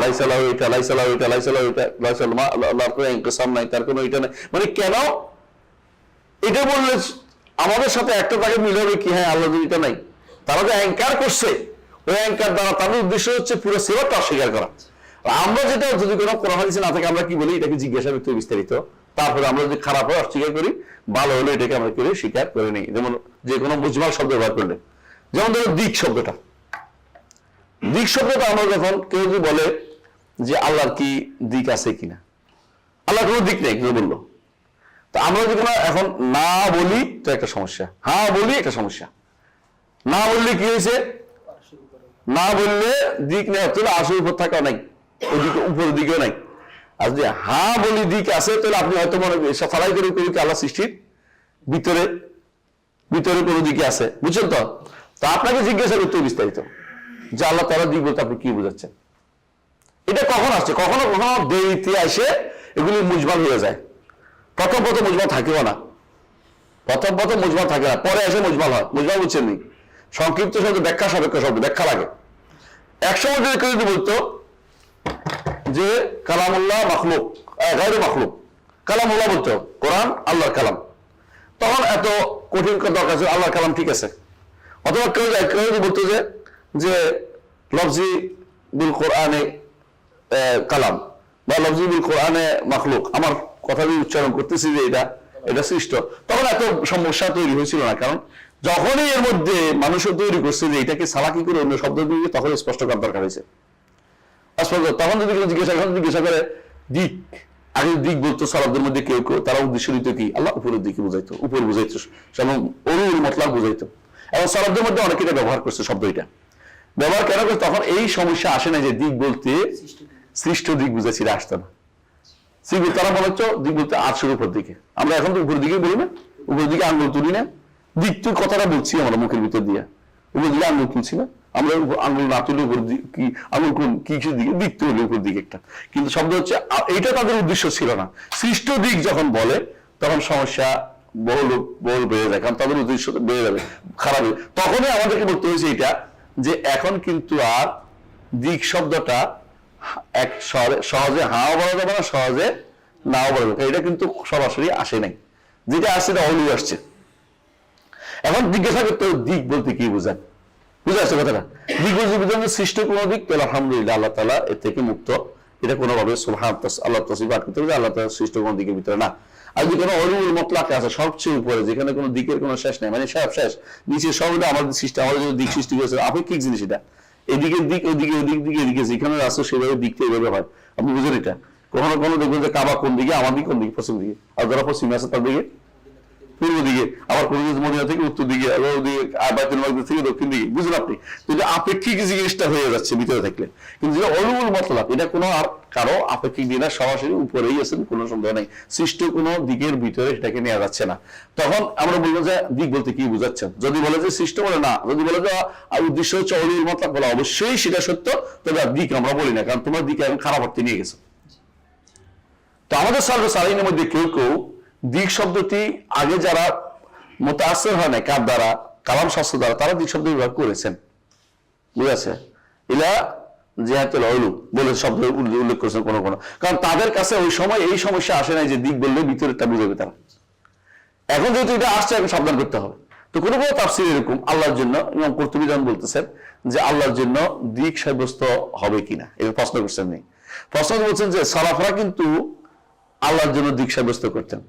লাইসালাহ এটা, লাইসালাহ এটা, লাইসালাহ এটা, লাইসালাহ আল্লাহর কোনো ইনকিসাম নাই, তার কোনো এটা নাই। মানে কেন এটা বললে আমাদের সাথে একটা তাকে মিল হবে কি, হ্যাঁ আল্লাহ এটা নাই। তারা যে অ্যাঙ্কার করছে, ওই অ্যাঙ্কার দ্বারা তাদের উদ্দেশ্য হচ্ছে পুরো সিফাতটা অস্বীকার করা। আমরা যেটা যদি কোনো কোরআন হাদিসে না থাকে আমরা কি বলি, এটাকে জিজ্ঞাসা করতে বিস্তারিত, তারপরে আমরা যদি খারাপ হয় অস্বীকার করি, ভালো হলে এটাকে আমরা করে স্বীকার করে নিই। যেমন যে কোনো মুজমাল শব্দ ব্যবহার করলে, যেমন ধরো দিক শব্দটা, দিক শব্দটা আমরা যখন কেউ যদি বলে যে আল্লাহর কি দিক আছে কিনা, আল্লাহর কোনো দিক নেই কেউ বললো, তো আমরা যদি এখন না বলি তো একটা সমস্যা, হ্যাঁ বলি একটা সমস্যা। না বললে কি হয়েছে, না বললে দিক নেই, তাহলে আসল উপর থাকা নাই, ওদিকে উপরের দিকেও নাই। আর যদি হ্যাঁ বলি দিক আছে, তাহলে আপনি হয়তো মনে সাফাই করে আল্লাহ সৃষ্টির ভিতরে ভিতরে কোনো দিকে আছে, বুঝছেন তো? তা আপনাকে জিজ্ঞাসা করতে বিস্তারিত যে আল্লাহ তাআলা দিক বলতে আপনি কি বোঝাচ্ছেন। এটা কখন আসছে, কখনো কখনো দেরিতে আসে, এগুলি মুজমাল হয়ে যায়। প্রথম মুজমাল থাকেও না, প্রথম মুজমাল থাকে না, পরে এসে মুজমাল হয়। মুজমাল বুঝছেন নি, সংক্ষিপ্ত শব্দ ব্যাখ্যা সাপেক্ষ শব্দ, ব্যাখ্যা লাগে। একসময় যদি কেউ যদি বলতো যে কালামুল্লাহ মাখলুক, গায়রে মাখলুক, কালামুল্লাহ বলতো কোরআন আল্লাহর কালাম, তখন এত কঠিন দরকার ছিল, আল্লাহর কালাম ঠিক আছে। অথবা কেউ যদি বলতো যে লফজি বিল কোরআনে কালাম বা লফজি বিল কোরআনে মাখলুক, আমার কথা দিয়ে উচ্চারণ করতেছি যে এটা সৃষ্ট, তখন এত সমস্যা তৈরি হয়েছিল না। কারণ যখনই এর মধ্যে মানুষও তৈরি করছে যে এটাকে সালাকি করে অন্য শব্দ দিয়ে, তখন স্পষ্ট করার দরকার হয়েছে। তখন যদি কেউ জিজ্ঞাসা করে দিক, আগে দিক বলতো সালাফদের মধ্যে কেউ কেউ, তারা উদ্দেশ্য দিত কি আল্লাহ উপরের দিকে বুঝাইতো, উপর বুঝাইতো, এবং অরুল মতলব বুঝাইতো। এবং সালাফদের মধ্যে অনেকে এটা ব্যবহার করছে, শব্দ এটা ব্যবহার কেন করছে, তখন এই সমস্যা আসে না যে দিক বলতে সৃষ্ট দিক বুঝাচ্ছি, আসতো না। তারা মনে হচ্ছে দিক বলতে আটশোর উপর দিকে, আমরা এখন তো উপর দিকে বলি না, উপর দিকে আঙ্গুল তুলি না, দিক তুই কথাটা বলছি আমরা মুখের ভিতর দিয়ে, উপর দিকে আঙ্গুল তুলছি না আমরা, আঙ্গুল না তুলে উপর দিকে কি আঙ্গুল কোন কিসের দিকে, দিক তুলে উপর দিকে একটা, কিন্তু শব্দ হচ্ছে এইটা তাদের উদ্দেশ্য ছিল না। সৃষ্ট দিক যখন বলে তখন সমস্যা বহুল বেড়ে যায়, কারণ তাদের উদ্দেশ্য বেড়ে যাবে, খারাপ হবে। তখনই আমাদেরকে বলতে হয়েছে এটা যে এখন কিন্তু আর দিক শব্দটা এক সহজে হাও বলা যাবে না, সহজে নাও বলা যাবে, এটা কিন্তু সরাসরি আসে নাই, যেটা আসছে এটা অলু আসছে। এখন জিজ্ঞাসা করতে দিক বলতে কি বোঝায়, বুঝে আসছে কথাটা? দিক বলতে সৃষ্ট কোন দিক, তাহলে আলহামদুলিল্লাহ আল্লাহ তাআলা এর থেকে মুক্ত, এটা কোনোভাবে সুবহান আল্লাহ তাসবিহ করতে হবে আল্লাহ তাআলা সৃষ্ট কোন দিকের ভিতরে না। আর যদি কোনো অলুল মতলাক আছে সবচেয়ে উপরে, যেখানে কোনো দিকের কোনো শেষ নেই, মানে সব শেষ, নিচে সবটা আমাদের সৃষ্টি, আমাদের যে দিক সৃষ্টি করেছে আপেক্ষিক জিনিস, এটা এদিকের দিক ওইদিকে, ওই দিক দিকে এদিকে, যেখানে আছে সেভাবে দিকটা এইভাবে হয়। আপনি বুঝেন এটা? কখনো দেখবেন যে কাবা কোন দিকে, আমার দিকে কোন দিকে, পশ্চিম দিকে, আর যারা পশ্চিমে আছে তার দিকে পূর্ব দিকে, আবার কোন মদিনা থেকে উত্তর দিকে, বাইতুল মাকদিস থেকে দক্ষিণ দিকে, বুঝলেন আপনি? তো এটা আপেক্ষিক জিনিসটা হয়ে যাচ্ছে ভিতরে থাকলে। কিন্তু যেটা অলুল মতলব, এটা কোনো আর কারো আপেক্ষিক দিন, সরাসরি উপরেই আছেন, কোনো সন্দেহ নেই, সৃষ্ট কোনো দিকের ভিতরে সেটাকে নেওয়া যাচ্ছে না। তখন আমরা বলবো যে দিক বলতে কি বুঝাচ্ছেন। যদি বলে যে সৃষ্ট বলে না, যদি বলে যে উদ্দেশ্য হচ্ছে অলুল মতলব বলে, অবশ্যই সেটা সত্য, তবে দিক আমরা বলি না, কারণ তোমার দিকে এখন খারাপ অর্থে নিয়ে গেছে। তো আমাদের সালাফিনের মধ্যে কেউ কেউ দিক শব্দটি আগে যারা মুতাআসসির হয় না কার দ্বারা, কালাম শাস্ত্র দ্বারা, তারা দিক শব্দ ব্যবহার করেছেন, বুঝেছে? ইলা জিহাতুল উলু বলে শব্দ উল্লেখ করেছেন কোনো, কারণ তাদের কাছে ওই সময় এই সমস্যা আসে নাই যে দিক বললে ভিতরেরটা বুঝাবে তারা। এখন যেহেতু এটা আসছে, এখন সাবধান করতে হবে। তো কোনো তাফসীর এরকম আল্লাহর জন্য, ইমাম কুরতুবী বলতেছেন যে আল্লাহর জন্য দিক সাব্যস্ত হবে কিনা, এই প্রশ্ন করছেন নেই। প্রশ্ন বলছেন যে সালাফরা কিন্তু আল্লাহর জন্য দিক সাব্যস্ত করতেন।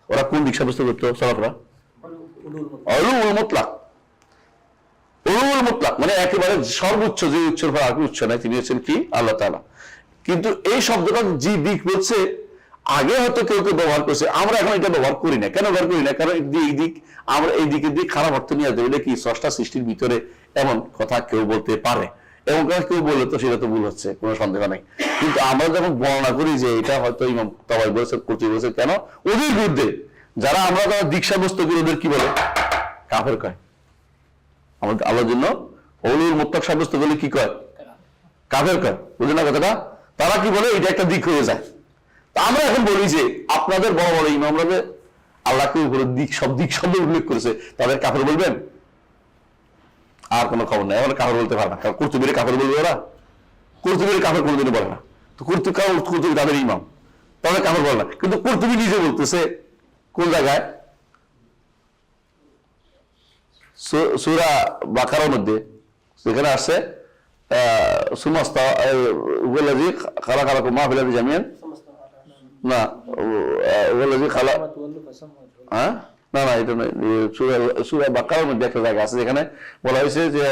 ওরা কোন দিক সাব্যস্ত করতো সালাফরা? উলুল মুতলাক, উলুল মুতলাক মানে একেবারে সর্বোচ্চ, যে উচ্চের পর আর উচ্চ নাই, তিনি হচ্ছেন কি আল্লাহ তাআলা। কিন্তু এই শব্দটা যে দিক বলছে আগে হয়তো কেউ কেউ ব্যবহার করছে, আমরা এখন এটা ব্যবহার করি না। কেন ব্যবহার করি না? কারণ এই দিক, আমরা এই দিকের দিক খারাপ অর্থ নিয়ে আসবে, এটা কি স্রষ্টা সৃষ্টির ভিতরে এমন কথা কেউ বলতে পারে, এবং কেউ বললে তো সেটা তো ভুল হচ্ছে, কোনো সন্দেহ নাই। কিন্তু আমরা যখন বর্ণনা করি যে এটা হয়তো ইমাম তাবারি বলেছে, কুরতুবী বলেছে, কেন ওদের বিরুদ্ধে যারা আমরা যারা দিক সাব্যস্ত করি ওদের কি বলে? কাফের কয়। আমাদের আল্লাহর জন্য উলুল মুতলাক সাব্যস্ত করলে কি কয়? কাফের কয়, বুঝলেন না কথাটা? তারা কি বলে এটা একটা দিক হয়ে যায়। তা আমরা এখন বলি যে আপনাদের বড় বড় ইমামরা যে আল্লাহকে উপরে দিক শব্দ উল্লেখ করেছে, তাদের কাফের বলবেন? আর কোনো খবর নেই, আমরা কাফের বলতে পারে না। কারণ কুরতুবীরে কাফের বলবে ওরা? কুরতুবীরে কাফের কোনোদিনই বলে না। তো কুরতুবী তাদের ইমাম, তাদের কাফের বলে না। কিন্তু কুরতুবী নিজে বলতেছে কোন জায়গায়, সূরা বাকারার মধ্যে সেখানে আসছে সুমাস্তা ওয়াল্লাযী খালাকালাকুম মা ফিল আরদি জামিআন, না ওয়াল্লাযী খালা, হ্যাঁ না না এটা নয়, সূরা বাকারার মধ্যে একটা জায়গা আছে যেখানে বলা হয়েছে যে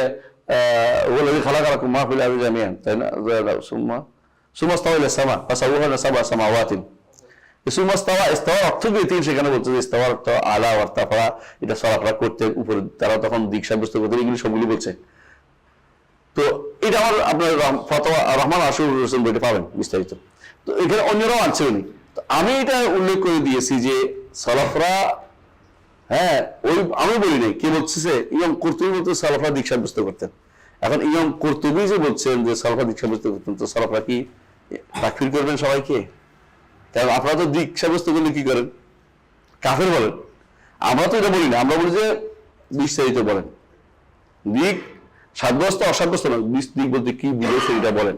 ওয়াল্লাযী খালাকালাকুম মা ফিল আরদি জামিআন, তাই না? সুমাস্তাওয়া ইলা সামা ফাসাওয়াহা সাবআ সামাওয়াতিন। ইস্তাওয়ার অর্থ কি? তিনি সেখানে বলছে যে ইস্তাওয়ার অর্থ আলা ওয়ার্তাফা, এটা চলাফেরা করতে উপরে, তারা তখন দিক সাব্যস্ত করতে, এগুলি সবগুলি বলছে। তো এটা আমার আপনার ফতোয়া রহমান আশুর হোসেন বইটা পাবেন বিস্তারিত। তো এখানে অন্যরাও আনছে উনি। তো আমি এটা উল্লেখ করে দিয়েছি যে চলাফেরা, হ্যাঁ ওই আমি বলি নাই, কে বলছে? ইমাম কুরতুবী বলতে চলাফেরা দিক সাব্যস্ত করতেন। এখন ইমাম কুরতুবী যে বলছেন যে চলাফেরা দিক সাব্যস্ত করতেন, তো চলাফেরা কি তাকফির করবেন সবাইকে? কারণ আপনারা তো দিক সাব্যস্ত করলে কি করেন? কাফের বলেন। আমরা তো এটা বলি না, আমরা বলি যে বিস্তারিত বলেন, দিক সাব্যস্ত অসাব্যস্ত না, দিক বলতে কি বুঝেছে এটা বলেন।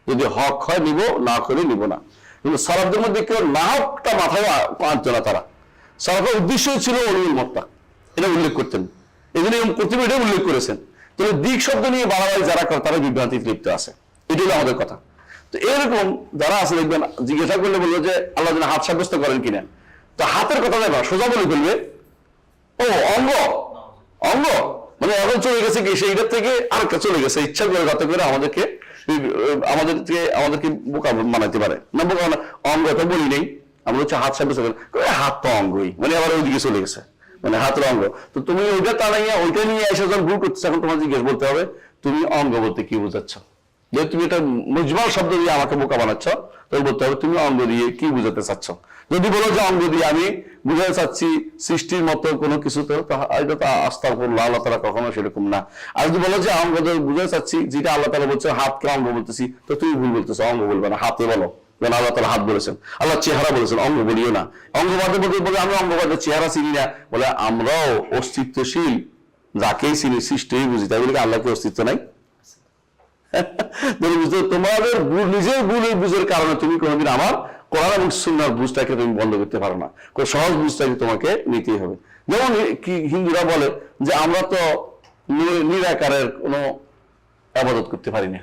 যদি হক হয় নিব, না করে নিব না। কিন্তু সালাফদের মধ্যে কেউ না হকটা মাথায় আনতো না তারা। সালাফের উদ্দেশ্য ছিল উলুল মতটা, এটা উল্লেখ করতেন। এই জন্য কুরতুবী এটা উল্লেখ করেছেন। তাহলে দিক শব্দ নিয়ে বাড়াবাড়ি যারা করে তারা বিভ্রান্তিতে লিপ্ত আছে, এটাই হলো আমাদের কথা। তো এরকম যারা আছে দেখবেন, জিজ্ঞাসা করলে বলবো যে আল্লাহ যেন হাত সাব্যস্ত করেন কিনা, তো হাতের কথা দেয় না, সোজা বলে ফেলবে ও অঙ্গ, অঙ্গ মানে এখন চলে গেছে কি সেইটার থেকে আর চলে গেছে, ইচ্ছা করে যাতে করে আমাদেরকে বোকা বানাইতে পারে না। বোকা অঙ্গ তো বলি নেই, আমরা হচ্ছে হাত সাব্যস্ত করেন, হাত তো অঙ্গই, মানে আবার ওইদিকে চলে গেছে, মানে হাতের অঙ্গ। তো তুমি ওইটা তাড়াইয়া ওইটা নিয়ে এসে যখন ভুল করতেছো, এখন তোমার জিজ্ঞেস বলতে হবে তুমি অঙ্গ বলতে কি বোঝাচ্ছ। যদি তুমি এটা মুজমাল শব্দ দিয়ে আমাকে বোকা বানাচ্ছ, তাহলে বলতে হবে তুমি অঙ্গ দিয়ে কি বুঝাতে চাচ্ছ। যদি বলো যে অঙ্গ দিয়ে আমি বুঝাতে চাচ্ছি সৃষ্টির মতো কোনো কিছু, তো এটা তো আস্তাগফিরুল্লাহ, আল্লাহ তাআলা কখনো সেরকম না। আর যদি বলো যে অঙ্গ বুঝাতে চাচ্ছি যেটা আল্লাহ তাআলা বলছে হাতকে অঙ্গ বলতেছি, তো তুমি ভুল বলতেছো, অঙ্গ বলবে না, হাতে বলো। যেন আল্লাহ তাআলা হাত বলেছেন, আল্লাহ চেহারা বলেছেন, অঙ্গ বলিও না। অঙ্গবাদে বলতে আমি অঙ্গবাদের চেহারা চিনি না, বলে আমরাও অস্তিত্বশীল যাকেই চিনি সৃষ্টিই বুঝি, তাই বলে আল্লাহকে অস্তিত্ব নাই? তোমাদের নিজের ভুলের বুঝের কারণে তুমি কোনোদিন আমার কোরআন এবং সুন্নাহর বুঝটাকে তুমি বন্ধ করতে পারো না। সহজ বুঝটাকে তোমাকে নিতেই হবে। যেমন কি হিন্দুরা বলে যে আমরা তো নিরাকারের কোনো ইবাদত করতে পারি না,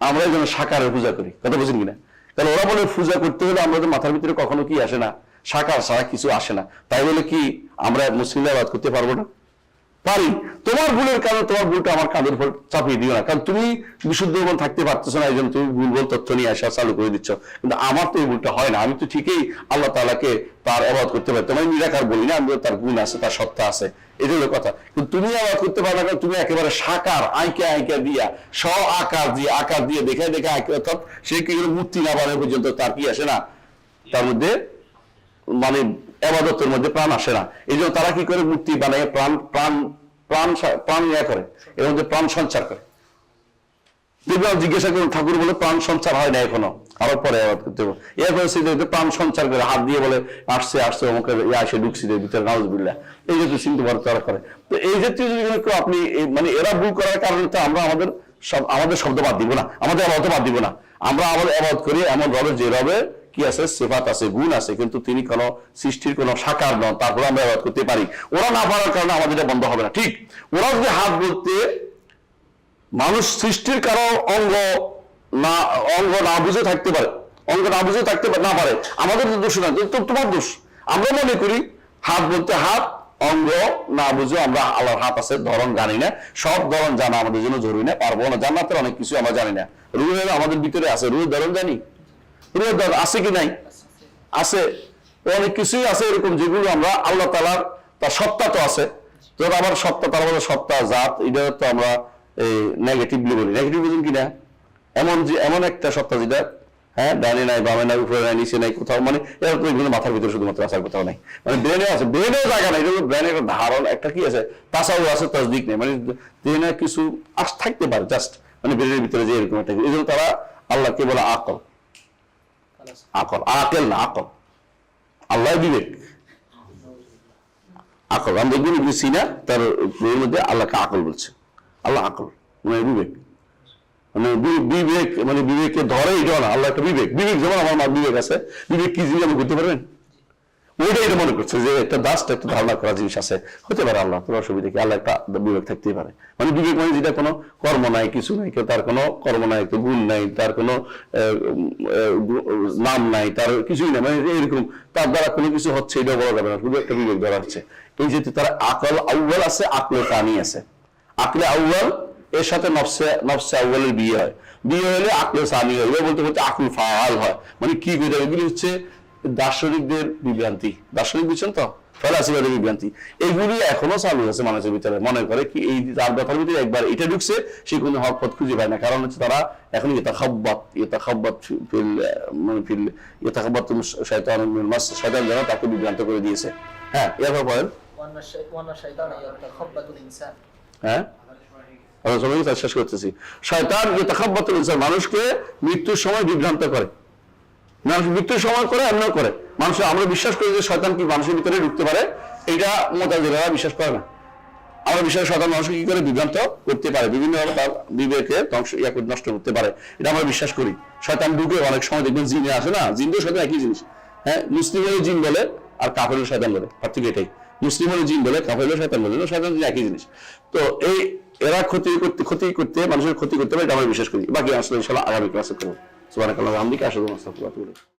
আমরা যেন সাকারের পূজা করি। কথা বুঝেন কিনা? তাহলে ওরা বলে পূজা করতে হলে আমাদের মাথার ভিতরে কখনো কি আসে না, সাকার ছাড়া কিছু আসে না। তাই বলে কি আমরা মুসলিমরা ইবাদত করতে পারবো না? পারি। তোমার ভুলের কারণে তোমার ভুলটা আমার কাঁধের উপর চাপিয়ে দিও না, কারণ তুমি বিশুদ্ধ জীবন থাকতে পারতেছো না, এই জন্য তুমি ভুল তথ্য নিয়ে আসা চালু করে দিচ্ছ। কিন্তু আমার তো এই ভুলটা হয় না, আমি তো ঠিকই আল্লাহ তাআলাকে তার ইবাদত করতে পারি। তোমার নিরাকার বলি না, আমি তার গুণ আছে, তার সত্তা আছে, এটা হলো কথা। কিন্তু তুমি ইবাদত করতে পারো না, কারণ তুমি একেবারে সাকার আঁকা দিয়া আকার দিয়ে দেখে অর্থাৎ সে কি মূর্তি না বানানো পর্যন্ত তার কি আসে না, তার মধ্যে মানে ইবাদতের মধ্যে প্রাণ আসে না। এই জন্য তারা কি করে মূর্তি বানায় প্রাণ প্রাণ প্রাণ প্রাণ ইয়া করে, এর মধ্যে প্রাণ সঞ্চার করে। জিজ্ঞাসা করুন, ঠাকুর বলে প্রাণ সঞ্চার হয় না এখনো, আরো পরে আবাদ করতে হবে। এরপরে প্রাণ সঞ্চার করে হাত দিয়ে বলে আসছে আমাকে এসে ঢুকছি ভিতরে, নাউজুবিল্লাহ, এই জাতীয় চিন্তা ভাবনা তারা করে। তো এই জাতীয় যদি আপনি মানে এরা ভুল করার কারণে তো আমরা আমাদের শব্দ বাদ দিব না, আমাদের আবাদত বাদ দিব না। আমরা আমাদের আবাদত করি এমন রবের যে রবে কি আছে, সিফাত আছে, গুণ আছে, কিন্তু তিনি কোন সৃষ্টির কোন সাকার নন, তারপরে আমরা ইবাদত করতে পারি। ওরা না পারার কারণে আমাদের এটা বন্ধ হবে না। ঠিক ওরা যদি হাত বলতে মানুষ সৃষ্টির কারো অঙ্গ না বুঝে থাকতে পারে, অঙ্গ না বুঝে থাকতে না পারে, আমাদের তো দোষ না, তো তোমার দোষ। আমরা মনে করি হাত বলতে হাত, অঙ্গ না বুঝে আমরা আল্লাহর হাত আছে ধরন জানি না, সব ধরন জানা আমাদের জন্য জরুরি না, পারবো না। জান্নাতের অনেক কিছু আমরা জানি না, রুহের আমাদের ভিতরে আছে, রুহের ধরন জানি, রুহের ধরন আছে কি নাই, আছে, অনেক কিছুই আছে এরকম যেগুলো আমরা আল্লাহ তাআলার তার সত্তা তো আছে, তো আবার সত্তা, তার মধ্যে সত্তা জাত, এটা তো আমরা নেগেটিভলি বলি। নেগেটিভ বুঝুন কিনা, এমন একটা সত্তা যেটা হ্যাঁ ডানে নাই, বামে নাই, উপরে নাই, নিচে নাই, কোথাও, মানে এরা তো এগুলো মাথার ভিতরে শুধুমাত্র আসার কোথাও নাই, মানে ব্রেনে আছে, ব্রেনেও জায়গা নাই, ব্রেনের একটা ধারণ একটা কি আছে, তাসাউর আছে, তাসদিক নেই, মানে ব্রেনে কিছু থাকতে পারে, জাস্ট মানে ব্রেনের ভিতরে যে এরকম একটা, এই জন্য তারা আল্লাহকে বলে আকল, আকল আকেল না আকল, আল্লাহ বিবেক, আকল। আমরা দেখবেন ইবনে সিনা তার বইয়ের মধ্যে আল্লাহকে আকল বলছে, আল্লাহ আকল মানে বিবেক, মানে বিবেক মানে বিবেকে ধরে এটাও না, আল্লাহ একটা বিবেক, বিবেক যেমন আমার মা বিবেক আছে, বিবেক কি জিনিস আপনি করতে পারবেন, ওইটা এটা মনে করছে যে একটা দাসটা একটা ধারণা করা জিনিস আছে, হতে পারে আল্লাহ তোর অসুবিধা কি, আল্লাহ একটা বিবেক থাকতেই পারে। মানে বিবেক মানে যেটা কোনো কর্ম নাই, কিছু নাই, তার কোনো কর্ম নাই, একটা গুণ নাই, তার কোনো নাম নাই, তার কিছুই নাই, মানে এরকম তার দ্বারা কোনো কিছু হচ্ছে এটাও বলা যাবে না, শুধু একটা বিবেক ধরা হচ্ছে। এই যে তার আকল আউয়াল আছে, আকলে তানি আছে, আকলে আউয়াল এর সাথে নফসে আউয়ালের বিয়ে হয়, বিয়ে হলে আকলে সানি হয়, বলতে বলতে আকল ফাল হয়। মানে কি বোঝা, এগুলি হচ্ছে দার্শনিকদের বিভ্রান্তি, দার্শনিক বুঝছেন তো, ফেলাসিফাদের বিভ্রান্তি, এইগুলি এখনো চালু আছে মানুষের ভিতরে। মনে করে কি এই তার ব্যাপার ভিতরে একবার এটা ঢুকছে, সে কোনো হক পথ খুঁজে পায় না, কারণ হচ্ছে তারা এখন শয়তান যেন তাকে বিভ্রান্ত করে দিয়েছে। হ্যাঁ এরপর বলেন, হ্যাঁ শেষ করতেছি, শয়তান ইয়াতাখাব্বাতুল ইনসান মানুষকে মৃত্যুর সময় বিভ্রান্ত করে, মানুষ মৃত্যুর সময় করে এমন করে। মানুষ আমরা বিশ্বাস করি যে শয়তান কি মানুষের ভিতরে ঢুকতে পারে, এটা মুতাজিলারা বিশ্বাস করে না। আমরা বিশ্বাস শয়তান মানুষকে কি করে বিভ্রান্ত করতে পারে, বিভিন্নভাবে তার বিবেকে নষ্ট করতে পারে, এটা আমরা বিশ্বাস করি। শয়তান ঢুকে অনেক সময় দেখবেন জিনে আসে না, জিন তো শয়তান একই জিনিস। হ্যাঁ মুসলিম হলে জিন বলে আর কাফের হলে শয়তান বলে, পার্থক্য এটাই। মুসলিম হলে জিন বলে, কাফের হলে শয়তান বলে, শয়তান একই জিনিস। তো এই এরা ক্ষতি করতে মানুষের ক্ষতি করতে পারে, এটা আমরা বিশ্বাস করি। বাকি আসলে ইনশাআল্লাহ আগামী ক্লাসে করবো। সুবহানাকাল্লাহ ওয়া বিহামদিহি আশহাদু আল্লা ইলাহা ইল্লা আনতা আস্তাগফিরুকা ওয়া আতুবু ইলাইক।